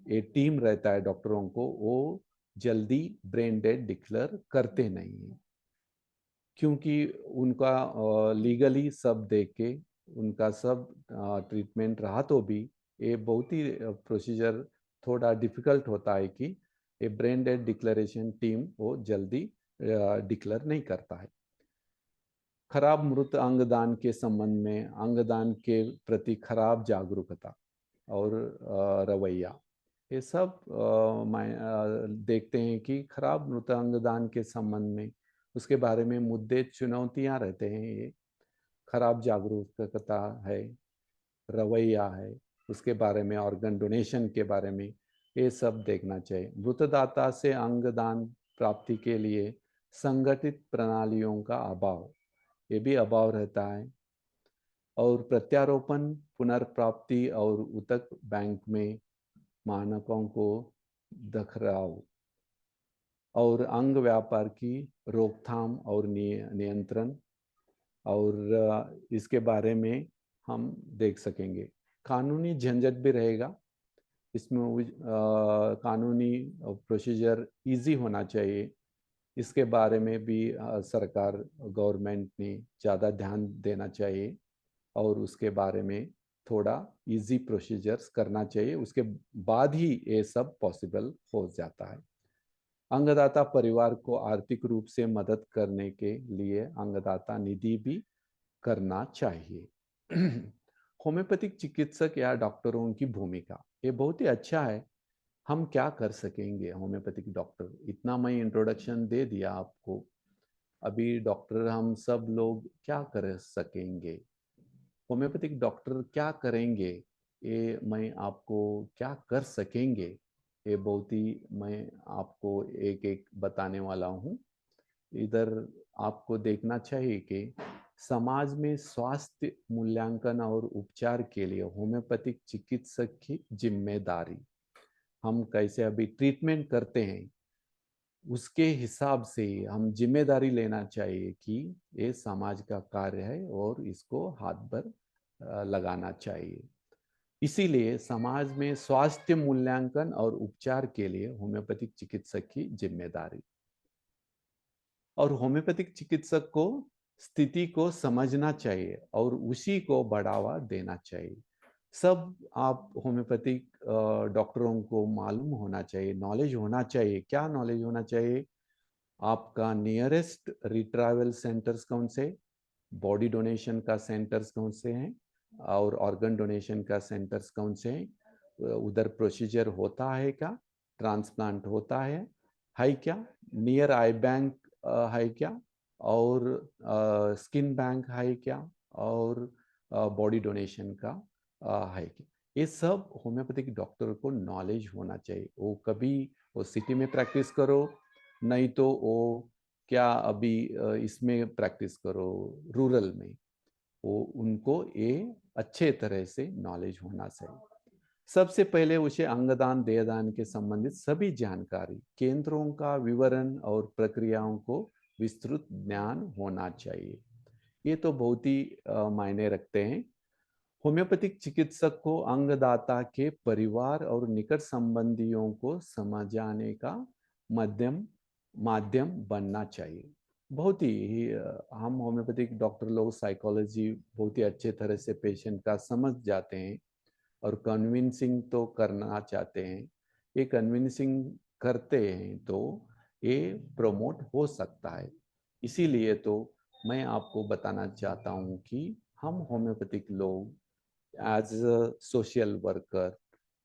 ये टीम रहता है डॉक्टरों को, वो जल्दी ब्रेन डेड डिक्लेयर करते नहीं है, क्योंकि उनका लीगली सब देख के उनका सब ट्रीटमेंट रहा तो भी ये बहुत ही प्रोसीजर थोड़ा डिफिकल्ट होता है कि ये ब्रेन डेड डिक्लेरेशन टीम वो जल्दी डिक्लेयर नहीं करता है। खराब मृत अंगदान के संबंध में अंगदान के प्रति खराब जागरूकता और रवैया, ये सब देखते हैं कि खराब मृत अंगदान के संबंध में उसके बारे में मुद्दे चुनौतियां रहते हैं। ये खराब जागरूकता है, रवैया है, उसके बारे में ऑर्गन डोनेशन के बारे में ये सब देखना चाहिए। मृतदाता से अंगदान प्राप्ति के लिए संगठित प्रणालियों का अभाव, ये भी अभाव रहता है, और प्रत्यारोपण, पुनर्प्राप्ति और ऊतक बैंक में मानकों को दखराव और अंग व्यापार की रोकथाम और नियंत्रण, और इसके बारे में हम देख सकेंगे। कानूनी झंझट भी रहेगा इसमें, कानूनी प्रोसीजर इजी होना चाहिए इसके बारे में भी सरकार गवर्नमेंट ने ज़्यादा ध्यान देना चाहिए और उसके बारे में थोड़ा इजी प्रोसीजर्स करना चाहिए, उसके बाद ही ये सब पॉसिबल हो जाता है। अंगदाता परिवार को आर्थिक रूप से मदद करने के लिए अंगदाता निधि भी करना चाहिए। होम्योपैथिक चिकित्सक या डॉक्टरों की भूमिका, ये बहुत ही अच्छा है। हम क्या कर सकेंगे होम्योपैथिक डॉक्टर, इतना मैं इंट्रोडक्शन दे दिया आपको। अभी डॉक्टर हम सब लोग क्या कर सकेंगे, होम्योपैथिक डॉक्टर क्या करेंगे, ये मैं आपको क्या कर सकेंगे, ये बहुत ही मैं आपको एक एक बताने वाला हूँ। इधर आपको देखना चाहिए कि समाज में स्वास्थ्य मूल्यांकन और उपचार के लिए होम्योपैथिक चिकित्सक की जिम्मेदारी, हम कैसे अभी ट्रीटमेंट करते हैं उसके हिसाब से हम जिम्मेदारी लेना चाहिए कि ये समाज का कार्य है और इसको हाथ भर लगाना चाहिए। इसीलिए समाज में स्वास्थ्य मूल्यांकन और उपचार के लिए होम्योपैथिक चिकित्सक की जिम्मेदारी, और होम्योपैथिक चिकित्सक को स्थिति को समझना चाहिए और उसी को बढ़ावा देना चाहिए। सब आप होम्योपैथिक डॉक्टरों को मालूम होना चाहिए, नॉलेज होना चाहिए। क्या नॉलेज होना चाहिए, आपका नियरेस्ट रिट्राइवल सेंटर्स कौन से, बॉडी डोनेशन का सेंटर्स कौन से हैं और ऑर्गन डोनेशन का सेंटर्स कौन से हैं, उधर प्रोसीजर होता है क्या, ट्रांसप्लांट होता है क्या, नियर आई बैंक है क्या, और स्किन बैंक है क्या, और बॉडी डोनेशन का है क्या। ये सब होम्योपैथिक डॉक्टर को नॉलेज होना चाहिए। वो कभी वो सिटी में प्रैक्टिस करो, नहीं तो वो क्या अभी इसमें प्रैक्टिस करो रूरल में, वो उनको ये अच्छे तरह से नॉलेज होना चाहिए। सबसे पहले उसे अंगदान देहदान के संबंधित सभी जानकारी, केंद्रों का विवरण और प्रक्रियाओं को विस्तृत ज्ञान होना चाहिए। ये तो बहुत ही मायने रखते हैं। होम्योपैथिक चिकित्सक को अंगदाता के परिवार और निकट संबंधियों को समझाने का माध्यम माध्यम बनना चाहिए। बहुत ही हम होम्योपैथिक डॉक्टर लोग साइकोलॉजी बहुत ही अच्छे तरह से पेशेंट का समझ जाते हैं और कन्विंसिंग तो करना चाहते हैं। ये कन्विंसिंग करते हैं तो ये प्रमोट हो सकता है। इसीलिए तो मैं आपको बताना चाहता हूँ कि हम होम्योपैथिक लोग as a social worker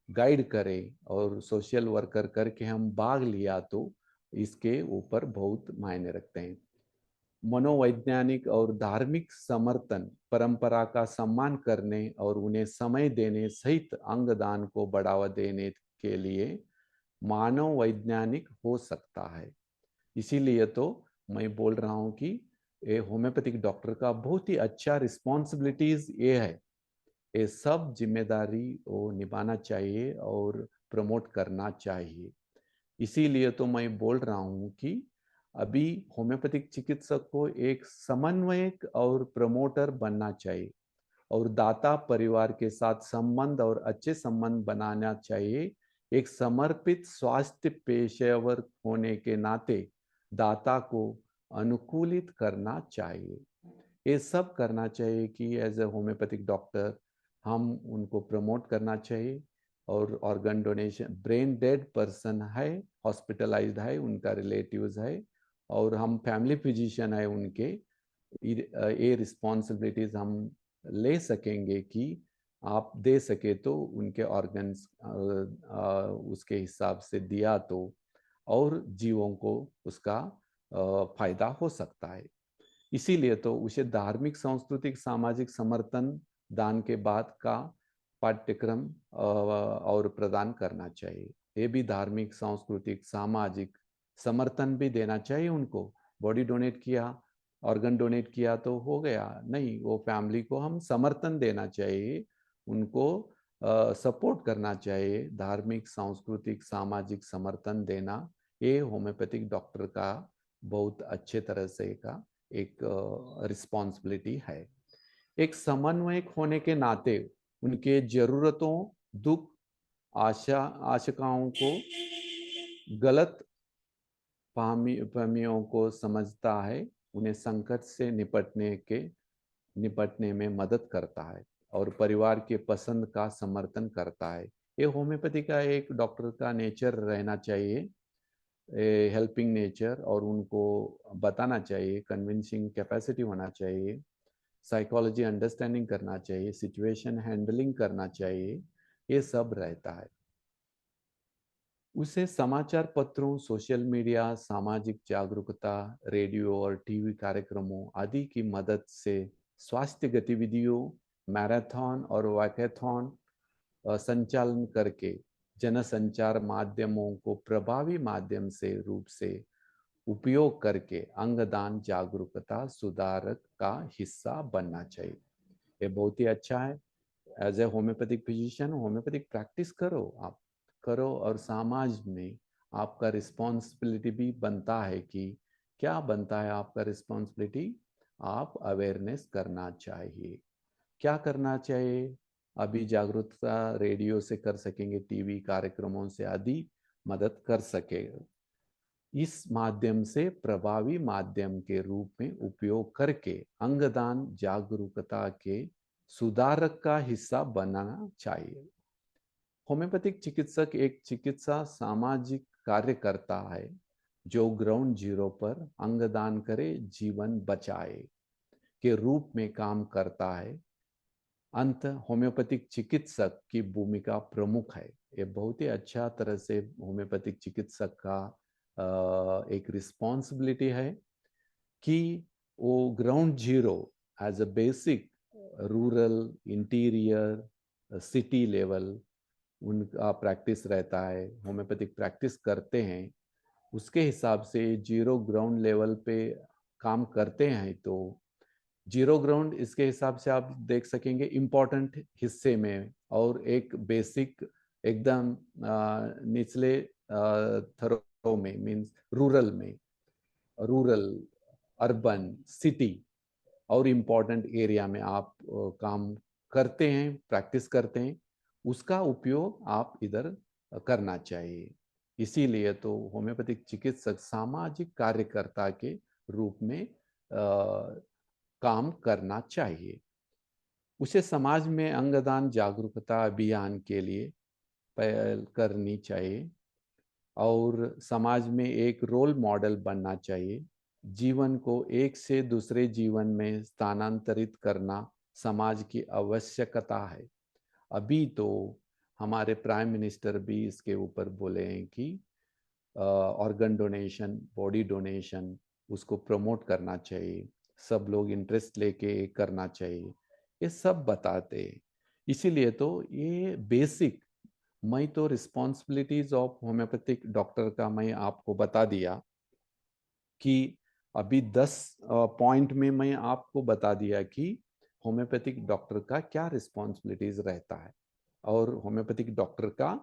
guide करें, और सोशल वर्कर करके हम भाग लिया तो इसके ऊपर बहुत मायने रखते हैं। मनोवैज्ञानिक और धार्मिक समर्थन, परंपरा का सम्मान करने और उन्हें समय देने सहित अंगदान को बढ़ावा देने के लिए मानव वैज्ञानिक हो सकता है। इसीलिए तो मैं बोल रहा हूँ कि ये होम्योपैथिक डॉक्टर का बहुत ही अच्छा रिस्पॉन्सिबिलिटीज ये है, ये सब जिम्मेदारी वो निभाना चाहिए और प्रमोट करना चाहिए। इसीलिए तो मैं बोल रहा हूँ कि अभी होम्योपैथिक चिकित्सक को एक समन्वयक और प्रमोटर बनना चाहिए और दाता परिवार के साथ संबंध और अच्छे संबंध बनाना चाहिए। एक समर्पित स्वास्थ्य पेशेवर होने के नाते दाता को अनुकूलित करना चाहिए। ये सब करना चाहिए कि एज ए होम्योपैथिक डॉक्टर हम उनको प्रमोट करना चाहिए। और organ donation, brain dead person है, हॉस्पिटलाइज्ड है, उनका रिलेटिव्स है और हम फैमिली फिजिशियन है उनके, ये रिस्पॉन्सिबिलिटीज हम ले सकेंगे कि आप दे सके तो उनके ऑर्गन्स उसके हिसाब से दिया तो और जीवों को उसका फायदा हो सकता है। इसीलिए तो उसे धार्मिक सांस्कृतिक सामाजिक समर्थन दान के बाद का पाठ्यक्रम और प्रदान करना चाहिए। ये भी धार्मिक सांस्कृतिक सामाजिक समर्थन भी देना चाहिए उनको। बॉडी डोनेट किया, ऑर्गन डोनेट किया तो हो गया नहीं, वो फैमिली को हम समर्थन देना चाहिए, उनको सपोर्ट करना चाहिए। धार्मिक सांस्कृतिक सामाजिक समर्थन देना ये होम्योपैथिक डॉक्टर का बहुत अच्छे तरह से का एक रिस्पॉन्सिबिलिटी है। एक समन्वयक होने के नाते उनके जरूरतों, दुख, आशा आशंकाओं को गलत फामियों को समझता है, उन्हें संकट से निपटने में मदद करता है और परिवार के पसंद का समर्थन करता है। ये होम्योपैथी का एक डॉक्टर का नेचर रहना चाहिए, हेल्पिंग नेचर, और उनको बताना चाहिए, कन्विंसिंग कैपेसिटी होना चाहिए, साइकोलॉजी अंडरस्टैंडिंग करना चाहिए, सिचुएशन हैंडलिंग करना चाहिए, ये सब रहता है। उसे समाचार पत्रों, सोशल मीडिया, सामाजिक जागरूकता, रेडियो और टीवी कार्यक्रमों आदि की मदद से स्वास्थ्य गतिविधियों, मैराथन और वॉकेथॉन संचालन करके जनसंचार माध्यमों को प्रभावी माध्यम से रूप से उपयोग करके अंगदान जागरूकता सुधारक का हिस्सा बनना चाहिए। ये बहुत ही अच्छा है। As a homeopathic physician homeopathic practice करो, आप करो, और समाज में आपका रिस्पॉन्सिबिलिटी भी बनता है कि क्या बनता है आपका रिस्पॉन्सिबिलिटी, आप अवेयरनेस करना चाहिए। क्या करना चाहिए? अभी जागरूकता रेडियो से कर सकेंगे, टीवी कार्यक्रमों से आदि मदद कर सकेगा। इस माध्यम से प्रभावी माध्यम के रूप में उपयोग करके अंगदान जागरूकता के सुधारक का हिस्सा बनना चाहिए। होम्योपैथिक चिकित्सक एक चिकित्सा सामाजिक कार्यकर्ता है जो ग्राउंड जीरो पर अंगदान करे, जीवन बचाए के रूप में काम करता है। अंत होम्योपैथिक चिकित्सक की भूमिका प्रमुख है। ये बहुत ही अच्छा तरह से होम्योपैथिक चिकित्सक का एक रिस्पॉन्सिबिलिटी है कि वो ground zero as a basic rural, interior, city level उनका प्रैक्टिस रहता है, होम्योपैथिक प्रैक्टिस करते हैं, उसके हिसाब से जीरो ग्राउंड लेवल पे काम करते हैं। तो जीरो ग्राउंड इसके हिसाब से आप देख सकेंगे इम्पोर्टेंट हिस्से में, और एक बेसिक एकदम निचले थरों में, मीन्स रूरल, अर्बन, सिटी और इम्पोर्टेंट एरिया में आप काम करते हैं, प्रैक्टिस करते हैं, उसका उपयोग आप इधर करना चाहिए। इसीलिए तो होम्योपैथिक चिकित्सक सामाजिक कार्यकर्ता के रूप में काम करना चाहिए। उसे समाज में अंगदान जागरूकता अभियान के लिए पहल करनी चाहिए और समाज में एक रोल मॉडल बनना चाहिए। जीवन को एक से दूसरे जीवन में स्थानांतरित करना समाज की आवश्यकता है। अभी तो हमारे प्राइम मिनिस्टर भी इसके ऊपर बोले हैं कि ऑर्गन डोनेशन, बॉडी डोनेशन, उसको प्रमोट करना चाहिए, सब लोग इंटरेस्ट लेके करना चाहिए, ये सब बताते हैं। इसीलिए तो ये बेसिक, मैं तो रिस्पॉन्सिबिलिटीज ऑफ होम्योपैथिक डॉक्टर का मैं आपको बता दिया कि अभी 10 पॉइंट में मैं आपको बता दिया कि होम्योपैथिक डॉक्टर का क्या रिस्पॉन्सिबिलिटीज रहता है, और होम्योपैथिक डॉक्टर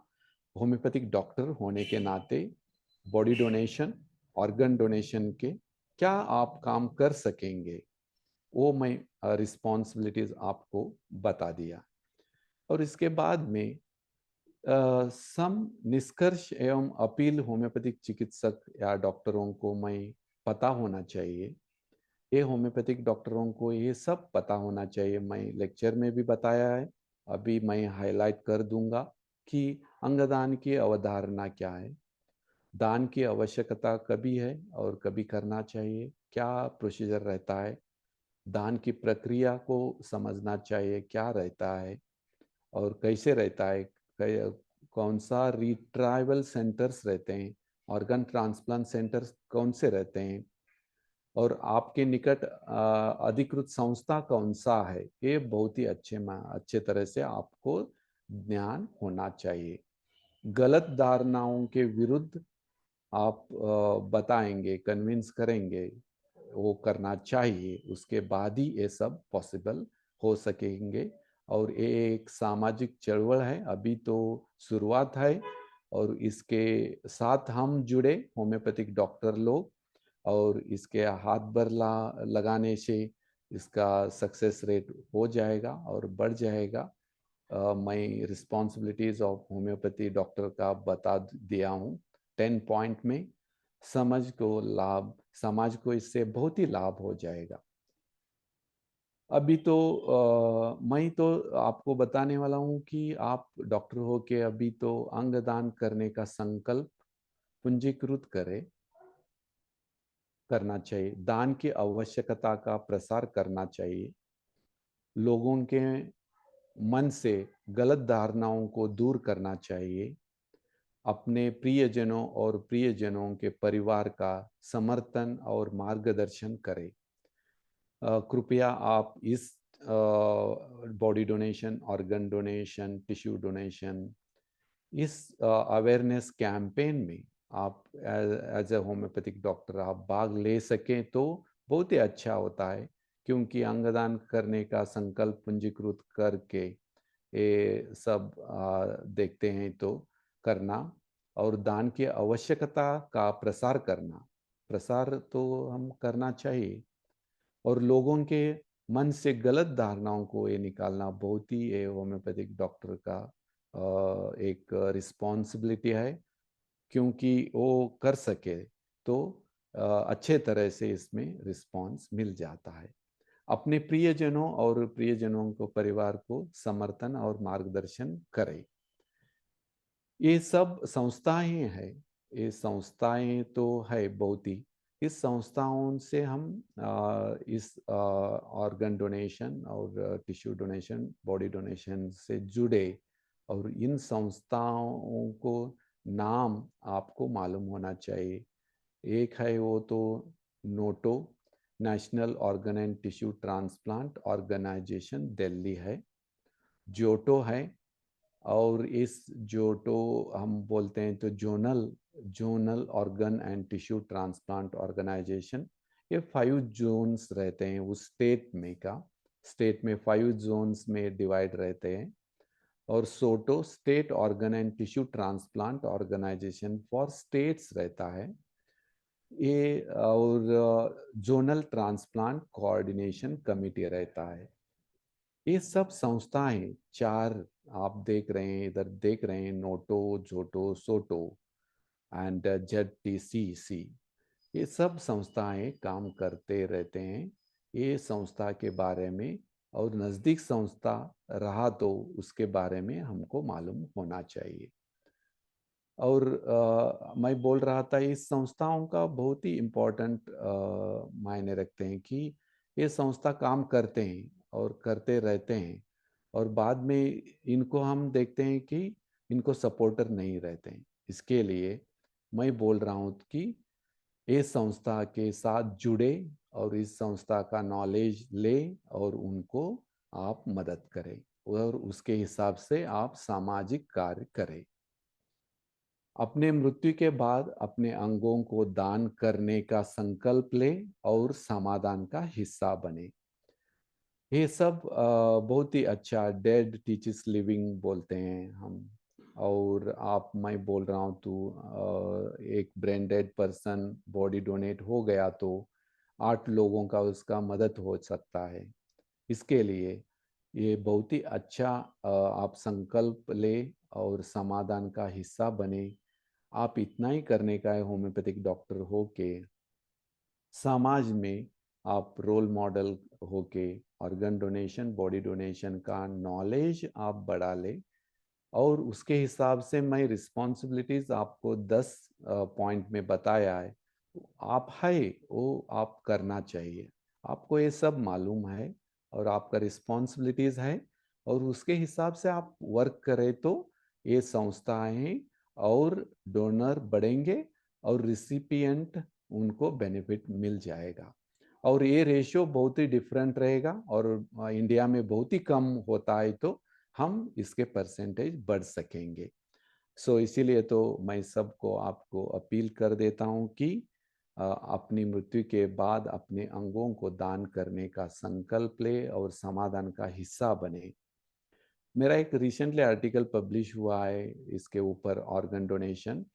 होने के नाते बॉडी डोनेशन, ऑर्गन डोनेशन के क्या आप काम कर सकेंगे, वो मैं रिस्पॉन्सिबिलिटीज आपको बता दिया। और इसके बाद में सम निष्कर्ष एवं अपील होम्योपैथिक चिकित्सक या डॉक्टरों को मैं पता होना चाहिए। ये होम्योपैथिक डॉक्टरों को ये सब पता होना चाहिए। मैं लेक्चर में भी बताया है, अभी मैं हाईलाइट कर दूंगा कि अंगदान की अवधारणा क्या है, दान की आवश्यकता कभी है और कभी करना चाहिए, क्या प्रोसीजर रहता है, दान की प्रक्रिया को समझना चाहिए, क्या रहता है और कैसे रहता है, कौन सा रिट्राइवल सेंटर्स रहते हैं, ऑर्गन ट्रांसप्लांट सेंटर्स कौन से रहते हैं, और आपके निकट अधिकृत संस्था कौन सा है, ये बहुत ही अच्छे तरह से आपको ज्ञान होना चाहिए। गलत धारणाओं के विरुद्ध आप बताएंगे, कन्विंस करेंगे, वो करना चाहिए, उसके बाद ही ये सब पॉसिबल हो सकेंगे। और ये एक सामाजिक चळवळ है, अभी तो शुरुआत है, और इसके साथ हम जुड़े होम्योपैथिक डॉक्टर लोग, और इसके हाथ भर लगाने से इसका सक्सेस रेट हो जाएगा और बढ़ जाएगा। मैं रिस्पॉन्सिबिलिटीज ऑफ होम्योपैथी डॉक्टर का बता दिया हूँ 10 पॉइंट में। समाज को इससे बहुत ही लाभ हो जाएगा। अभी तो मैं तो आपको बताने वाला हूँ कि आप डॉक्टर हो के अभी तो अंगदान करने का संकल्प पूंजीकृत करना चाहिए। दान की आवश्यकता का प्रसार करना चाहिए। लोगों के मन से गलत धारणाओं को दूर करना चाहिए। अपने प्रियजनों और प्रियजनों के परिवार का समर्थन और मार्गदर्शन करें। कृपया आप इस body donation, organ donation, tissue donation, इस अवेयरनेस कैंपेन में आप एज ए होम्योपैथिक डॉक्टर आप भाग ले सकें तो बहुत ही अच्छा होता है, क्योंकि अंगदान करने का संकल्प पंजीकृत करके ये सब देखते हैं तो करना, और दान की आवश्यकता का प्रसार तो हम करना चाहिए। और लोगों के मन से गलत धारणाओं को ये निकालना बहुत ही ये होम्योपैथिक डॉक्टर का एक रिस्पॉन्सिबिलिटी है, क्योंकि वो कर सके तो अच्छे तरह से इसमें रिस्पॉन्स मिल जाता है। अपने प्रियजनों और प्रियजनों को परिवार को समर्थन और मार्गदर्शन करें। ये सब संस्थाएं हैं, ये संस्थाएं तो है बहुत ही। इस संस्थाओं से हम इस ऑर्गन डोनेशन और टिश्यू डोनेशन, बॉडी डोनेशन से जुड़े, और इन संस्थाओं को नाम आपको मालूम होना चाहिए। एक है वो तो NOTTO, national organ and tissue transplant organisation Delhi है। जोटो है, और इस जोटो हम बोलते हैं तो zonal organ and tissue transplant organisation. ये 5 जोन्स रहते हैं उस स्टेट में 5 जोन्स में डिवाइड रहते हैं। और SOTTO state organ and tissue transplant organisation for states रहता है ये। और जोनल ट्रांसप्लांट कोऑर्डिनेशन कमिटी रहता है। ये सब संस्थाएं 4 आप देख रहे हैं, इधर देख रहे हैं, NOTTO, ZOTTO, SOTTO and ZTCC। ये सब संस्थाएं काम करते रहते हैं। ये संस्था के बारे में और नज़दीक संस्था रहा तो उसके बारे में हमको मालूम होना चाहिए। और मैं बोल रहा था इस संस्थाओं का बहुत ही इम्पोर्टेंट मायने रखते हैं कि ये संस्था काम करते हैं और करते रहते हैं, और बाद में इनको हम देखते हैं कि इनको सपोर्टर नहीं रहते हैं। इसके लिए मैं बोल रहा हूँ कि इस संस्था के साथ जुड़े और इस संस्था का नॉलेज ले और उनको आप मदद करें, और उसके हिसाब से आप सामाजिक कार्य करें। अपने मृत्यु के बाद अपने अंगों को दान करने का संकल्प ले और समाधान का हिस्सा बने। ये सब बहुत ही अच्छा, डेड टीचर्स लिविंग बोलते हैं हम। और आप, मैं बोल रहा हूँ तो एक brain dead person body donate हो गया तो 8 लोगों का उसका मदद हो सकता है। इसके लिए ये बहुत ही अच्छा आप संकल्प ले और समाधान का हिस्सा बने। आप इतना ही करने का है होम्योपैथिक डॉक्टर हो के समाज में आप रोल मॉडल होके ऑर्गन डोनेशन, बॉडी डोनेशन का नॉलेज आप बढ़ा ले, और उसके हिसाब से मैं रिस्पॉन्सिबिलिटीज आपको 10 पॉइंट में बताया है, आप है वो आप करना चाहिए। आपको ये सब मालूम है और आपका रिस्पॉन्सिबिलिटीज है, और उसके हिसाब से आप वर्क करें तो ये संस्थाएं और डोनर बढ़ेंगे और रिसिपिएंट उनको बेनिफिट मिल जाएगा। और ये रेशियो बहुत ही डिफरेंट रहेगा, और इंडिया में बहुत ही कम होता है, तो हम इसके परसेंटेज बढ़ सकेंगे। इसीलिए तो मैं सबको आपको अपील कर देता हूं कि अपनी मृत्यु के बाद अपने अंगों को दान करने का संकल्प ले और समाधान का हिस्सा बने। मेरा एक रिसेंटली आर्टिकल पब्लिश हुआ है इसके ऊपर, organ donation,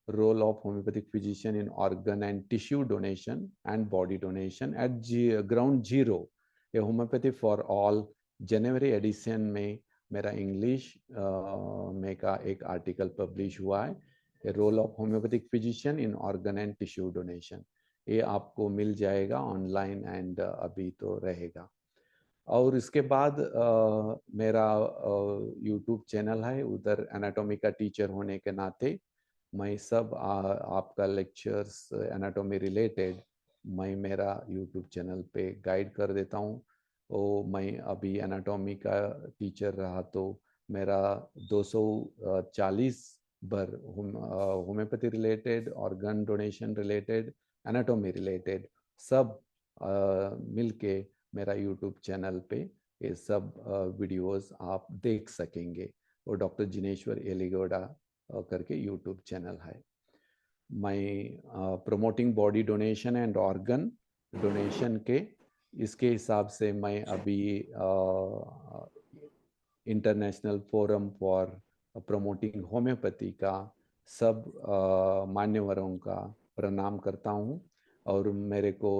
role of homeopathic physician in organ and tissue donation and body donation at ground zero, a homeopathy for all, जनवरी एडिशन में मेरा इंग्लिश में का एक आर्टिकल पब्लिश हुआ है। A role of homeopathic physician in organ and tissue donation. ये आपको मिल जाएगा ऑनलाइन एंड अभी तो रहेगा। और इसके बाद मेरा यूट्यूब चैनल है, उधर एनाटॉमी का टीचर होने के नाते मैं सब आपका लेक्चर्स एनाटॉमी रिलेटेड मैं मेरा यूट्यूब चैनल पे गाइड कर देता हूँ। वो मैं अभी एनाटॉमी का टीचर रहा तो मेरा 240 बार homoeopathy related, organ donation related, anatomy related सब मिलके मेरा यूट्यूब चैनल पे ये सब वीडियोस आप देख सकेंगे। और डॉक्टर जिनेश्वर एलिगोड़ा करके यूट्यूब चैनल है। मैं promoting body donation and organ donation के इसके हिसाब से मैं अभी international forum for promoting homeopathy का सब मान्यवरों का प्रणाम करता हूँ। और मेरे को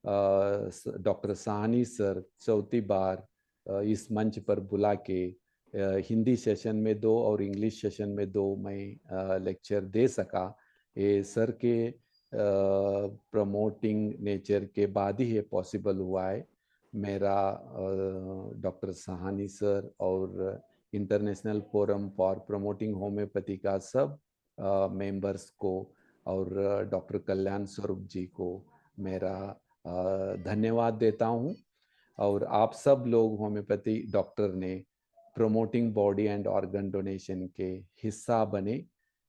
डॉक्टर साहनी सर चौथी बार इस मंच पर बुला के हिंदी सेशन में 2 और इंग्लिश सेशन में 2 मैं लेक्चर दे सका। ये सर के प्रमोटिंग नेचर के बाद ही ये पॉसिबल हुआ है। मेरा डॉक्टर साहनी सर और international forum for promoting homeopathy का सब मेंबर्स को और डॉक्टर कल्याण स्वरूप जी को मेरा धन्यवाद देता हूँ। और आप सब लोग होम्योपैथी डॉक्टर ने promoting body and organ donation के हिस्सा बने।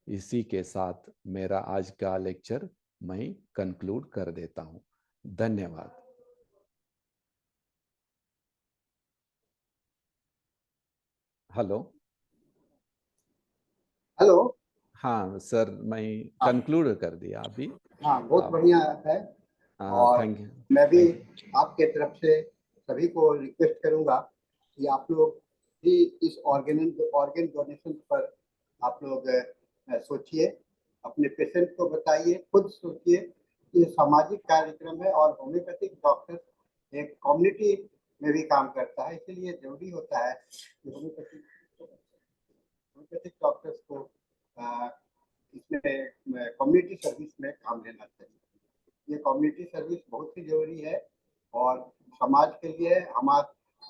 इसी के साथ मेरा आज का लेक्चर मैं कंक्लूड कर देता हूँ। धन्यवाद। हेलो। हेलो। हाँ सर, मैं हाँ। कंक्लूड कर दिया अभी। हाँ, बहुत आप बढ़िया है। और थैंक यू। मैं भी आपके तरफ से सभी को रिक्वेस्ट करूंगा कि आप लोग भी इस ऑर्गन डोनेशन पर आप लोग सोचिए, अपने पेशेंट को बताइए, खुद सोचिए। ये सामाजिक कार्यक्रम है और होम्योपैथिक डॉक्टर एक कम्युनिटी में भी काम करता है, इसलिए जरूरी होता है कि होम्योपैथिक डॉक्टर्स को इसमें कम्युनिटी सर्विस में काम लेना चाहिए। ये कम्युनिटी सर्विस बहुत ही जरूरी है और समाज के लिए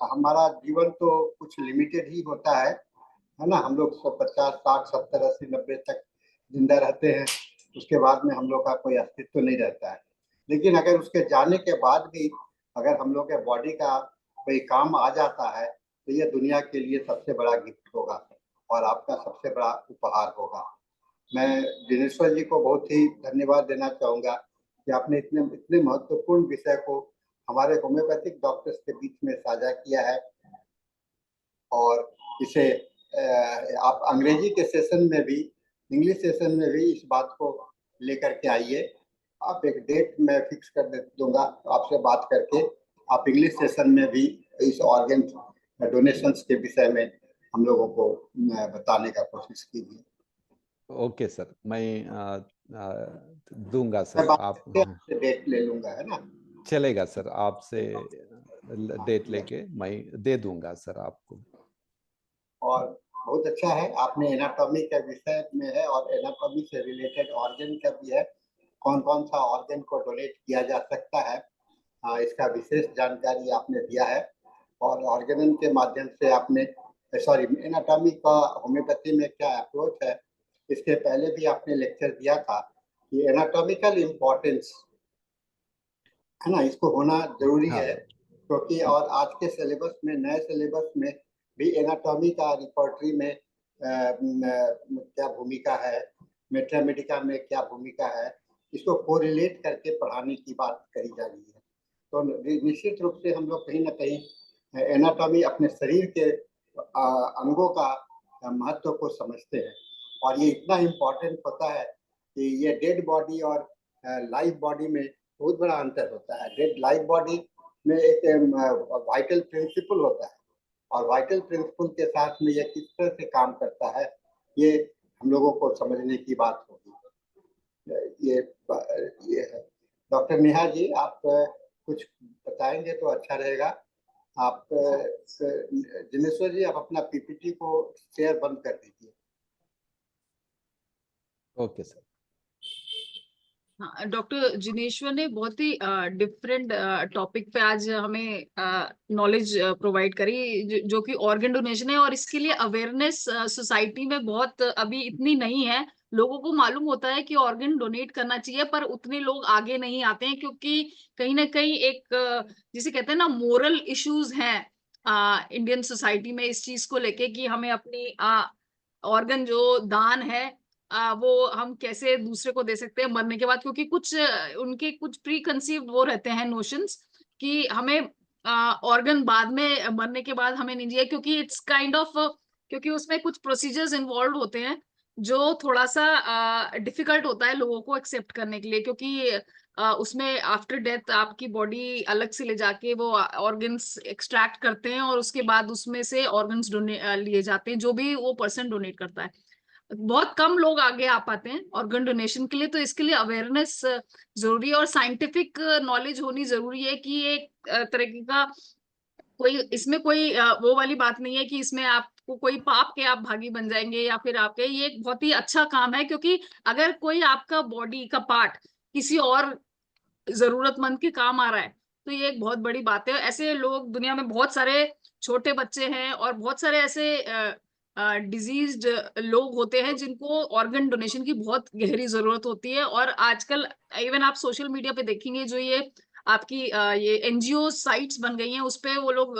हमारा जीवन तो कुछ लिमिटेड ही होता है ना। हम लोग 50, 60, 70, 80, 90 तक जिंदा रहते हैं, उसके बाद में हम लोग का कोई अस्तित्व नहीं रहता है। लेकिन अगर उसके जाने के बाद भी अगर हम लोग के बॉडी का कोई काम आ जाता है तो ये दुनिया के लिए सबसे बड़ा गिफ्ट होगा और आपका सबसे बड़ा उपहार होगा। मैं दिनेश्वर जी को बहुत ही धन्यवाद देना चाहूँगा कि आपने इतने महत्वपूर्ण विषय को हमारे होम्योपैथिक डॉक्टर्स के बीच में साझा किया है। और इसे आप अंग्रेजी के सेशन में भी, इंग्लिश सेशन में भी इस बात को लेकर के आइए। आप एक डेट मैं फिक्स कर दूंगा आपसे बात करके, आप इंग्लिश सेशन में भी इस ऑर्गन डोनेशंस के विषय में हम लोगों को बताने का कोशिश कीजिए। ओके सर, मैं दूंगा मैं सर। बात आप करके डेट ले लूंगा, है ना। चलेगा सर, आपसे डेट लेके मैं दे दूंगा सर आपको। और बहुत अच्छा है, आपने एनाटॉमी का विषय में है और एनाटॉमी से रिलेटेड ऑर्गन का भी है, कौन कौन सा ऑर्गन को डोनेट किया जा सकता है, इसका विशेष जानकारी आपने दिया है। और ऑर्गन के माध्यम से आपने एनाटॉमी का होम्योपैथी में क्या अप्रोच है, इसके पहले भी आपने लेक्चर दिया था कि एनाटॉमिकल इम्पोर्टेंस है ना, इसको होना जरूरी हाँ। है क्योंकि और आज के सिलेबस में, नए सिलेबस में भी एनाटॉमी का रिपोर्टरी में क्या भूमिका है, मेट्रामेडिका में क्या भूमिका है, इसको कोरिलेट करके पढ़ाने की बात कही जा रही है। तो निश्चित रूप से हम लोग कहीं ना कहीं एनाटॉमी अपने शरीर के अंगों का महत्व को समझते हैं और ये इतना इम्पोर्टेंट होता है कि ये डेड बॉडी और लाइव बॉडी में बहुत बड़ा अंतर होता है। डेड लाइव बॉडी में एक वाइटल प्रिंसिपल होता है और वाइटल प्रिंसिपल के साथ में ये किस तरह से काम करता है, ये हम लोगों को समझने की बात होगी। ये है। डॉक्टर नेहा जी, आप कुछ बताएंगे तो अच्छा रहेगा। आप जिनेश्वर जी, आप अपना पीपीटी को शेयर बंद कर दीजिए। Okay sir. हाँ, डॉक्टर जिनेश्वर ने बहुत ही डिफरेंट टॉपिक पे आज हमें नॉलेज प्रोवाइड करी, जो कि ऑर्गन डोनेशन है। और इसके लिए अवेयरनेस सोसाइटी में बहुत अभी इतनी नहीं है। लोगों को मालूम होता है कि ऑर्गन डोनेट करना चाहिए, पर उतने लोग आगे नहीं आते हैं, क्योंकि कहीं ना कहीं एक जिसे कहते हैं ना, मोरल इश्यूज हैं इंडियन सोसाइटी में इस चीज को लेके कि हमें अपनी ऑर्गन जो दान है वो हम कैसे दूसरे को दे सकते हैं मरने के बाद। क्योंकि कुछ उनके कुछ प्री कंसीव्ड वो रहते हैं नोशंस कि हमें ऑर्गन बाद में मरने के बाद हमें नहीं चाहिए, क्योंकि इट्स काइंड ऑफ, क्योंकि उसमें कुछ प्रोसीजर्स इन्वॉल्व होते हैं जो थोड़ा सा डिफिकल्ट होता है लोगों को एक्सेप्ट करने के लिए। क्योंकि उसमें आफ्टर डेथ आपकी बॉडी अलग से ले जाके वो ऑर्गन्स एक्सट्रैक्ट करते हैं, और उसके बाद उसमें से ऑर्गन्स लिए जाते हैं, जो भी वो पर्सन डोनेट करता है। बहुत कम लोग आगे आ पाते हैं ऑर्गन डोनेशन के लिए। तो इसके लिए अवेयरनेस जरूरी है, और साइंटिफिक नॉलेज होनी जरूरी है कि ये तरीके का कोई इसमें कोई वो वाली बात नहीं है कि इसमें आपको कोई पाप के आप भागी बन जाएंगे या फिर आपके। ये एक बहुत ही अच्छा काम है, क्योंकि अगर कोई आपका बॉडी का पार्ट किसी और जरूरतमंद के काम आ रहा है तो ये एक बहुत बड़ी बात है। ऐसे लोग दुनिया में बहुत सारे छोटे बच्चे हैं और बहुत सारे ऐसे डिजीज्ड लोग होते हैं जिनको ऑर्गन डोनेशन की बहुत गहरी जरूरत होती है। और आजकल इवन आप सोशल मीडिया पे देखेंगे, जो ये आपकी ये एनजीओ साइट्स बन गई हैं, उस पे वो लोग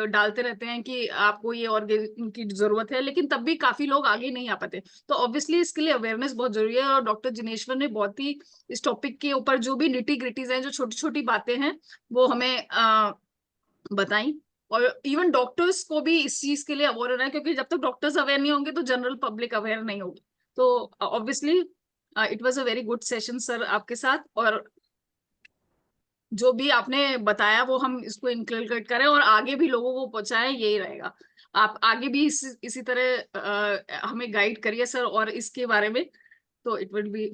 डालते रहते हैं कि आपको ये ऑर्गन की जरूरत है, लेकिन तब भी काफी लोग आगे नहीं आ पाते। तो ऑब्वियसली इसके लिए अवेयरनेस बहुत जरूरी है। और डॉक्टर जिनेश्वर ने बहुत ही इस टॉपिक के ऊपर जो भी निटी ग्रिटीज हैं, जो छोटी छोटी बातें हैं, वो हमें बताई। और इवन डॉक्टर्स को भी इस चीज के लिए अवेयर होना है, क्योंकि जब तक डॉक्टर्स अवेयर नहीं होंगे तो जनरल पब्लिक अवेयर नहीं होगी। तो obviously it was a very good session sir आपके साथ। और जो भी आपने बताया वो हम इसको इंक्लूड करें और आगे भी लोगों को पहुंचाएं, यही रहेगा। आप आगे भी इसी तरह हमें गाइड करिए सर और इसके बारे में, तो इट विल बी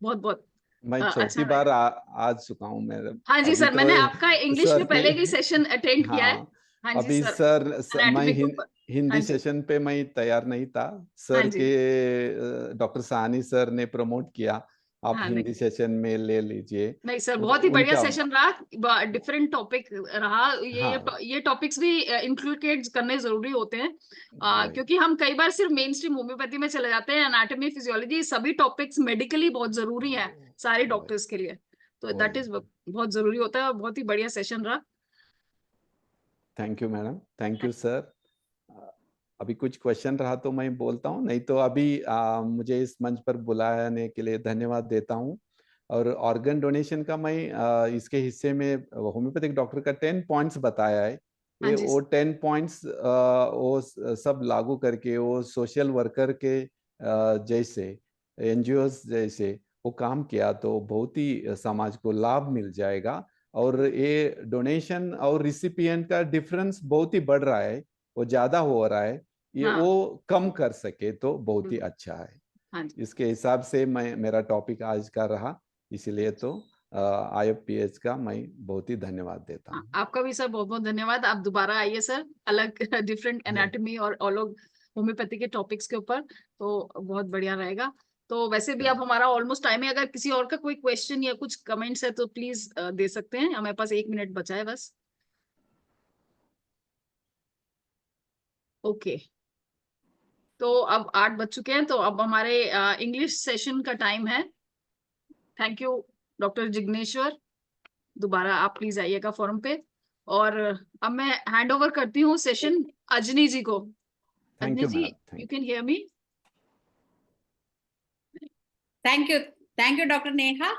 बहुत बहुत मैं अच्छा चौथी बार रहेगा। आ चुका हूँ मैं। हाँ जी अभी सर, तो मैंने आपका इंग्लिश सर में के पहले भी सेशन अटेंड किया है। हाँ, हाँ जी अभी सर, मैं एनाटॉमी के ऊपर। हाँ हिंदी जी। सेशन पे मैं तैयार नहीं था। हाँ सर जी। के डॉक्टर साहनी सर ने प्रमोट किया, आप हाँ नहीं हिंदी सेशन में ले लीजिए। नहीं सर, तो बहुत ही बढ़िया उनका सेशन रहा, डिफरेंट टॉपिक रहा। हाँ ये टॉपिक्स भी इंक्लूडेड करने जरूरी होते हैं, वही क्योंकि हम कई बार सिर्फ मेन स्ट्रीम होम्योपैथी में चले जाते हैं। एनाटॉमी फिजियोलॉजी सभी टॉपिक्स मेडिकली बहुत जरूरी है सारे वही डॉक्टर्स के लिए। तो दैट वही इज बहुत जरूरी होता है, और बहुत ही बढ़िया सेशन रहा। Thank you madam, thank you sir. अभी कुछ क्वेश्चन रहा तो मैं बोलता हूँ, नहीं तो अभी मुझे इस मंच पर बुलाने के लिए धन्यवाद देता हूँ। और ऑर्गन डोनेशन का मैं इसके हिस्से में होम्योपैथिक डॉक्टर का 10 पॉइंट्स बताया है। हाँ ये जी वो 10 पॉइंट्स वो सब लागू करके वो सोशल वर्कर के जैसे एनजीओस जैसे वो काम किया तो बहुत ही समाज को लाभ मिल जाएगा। और ये डोनेशन और रिसिपिएंट का डिफरेंस बहुत ही बढ़ रहा है, वो ज्यादा हो रहा है, ये हाँ वो कम कर सके तो बहुत ही बिल्कुल। अच्छा है। हाँ जी। इसके हिसाब से मैं मेरा टॉपिक आज का रहा, इसलिए तो IFPH का मैं बहुत ही धन्यवाद देता हाँ, हूँ। आपका भी सर बहुत बहुत धन्यवाद। आप दोबारा आइए सर, अलग डिफरेंट एनाटॉमी और अलग होम्योपैथी के टॉपिक्स के ऊपर, तो बहुत बढ़िया रहेगा। तो वैसे भी अब हमारा ऑलमोस्ट टाइम है, अगर किसी और का कोई क्वेश्चन या कुछ कमेंट्स है तो प्लीज दे सकते हैं, हमारे पास 1 मिनट बचा है बस। ओके, तो अब 8 बज चुके हैं, तो अब हमारे इंग्लिश सेशन का टाइम है। थैंक यू डॉक्टर जिग्नेश्वर, दोबारा आप प्लीज आइएगा फोरम पे। और अब मैं हैंड ओवर करती हूँ सेशन अजनी जी को। Thank Ajni you ji, madam, you thank can hear me? Thank you. Thank you, Dr. Neha.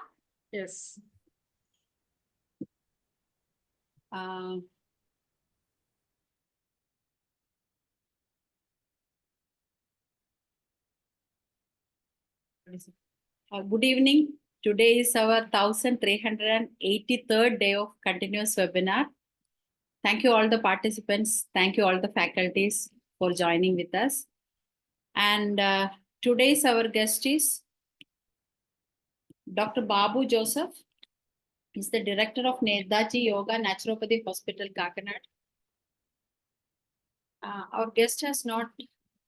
Yes. Uh, Good evening. Today is our 1383rd day of continuous webinar. Thank you all the participants. Thank you all the faculties for joining with us. And today's our guest is Dr. Babu Joseph. He's the director of Netaji Yoga Naturopathy Hospital, Kakinada. Our guest has not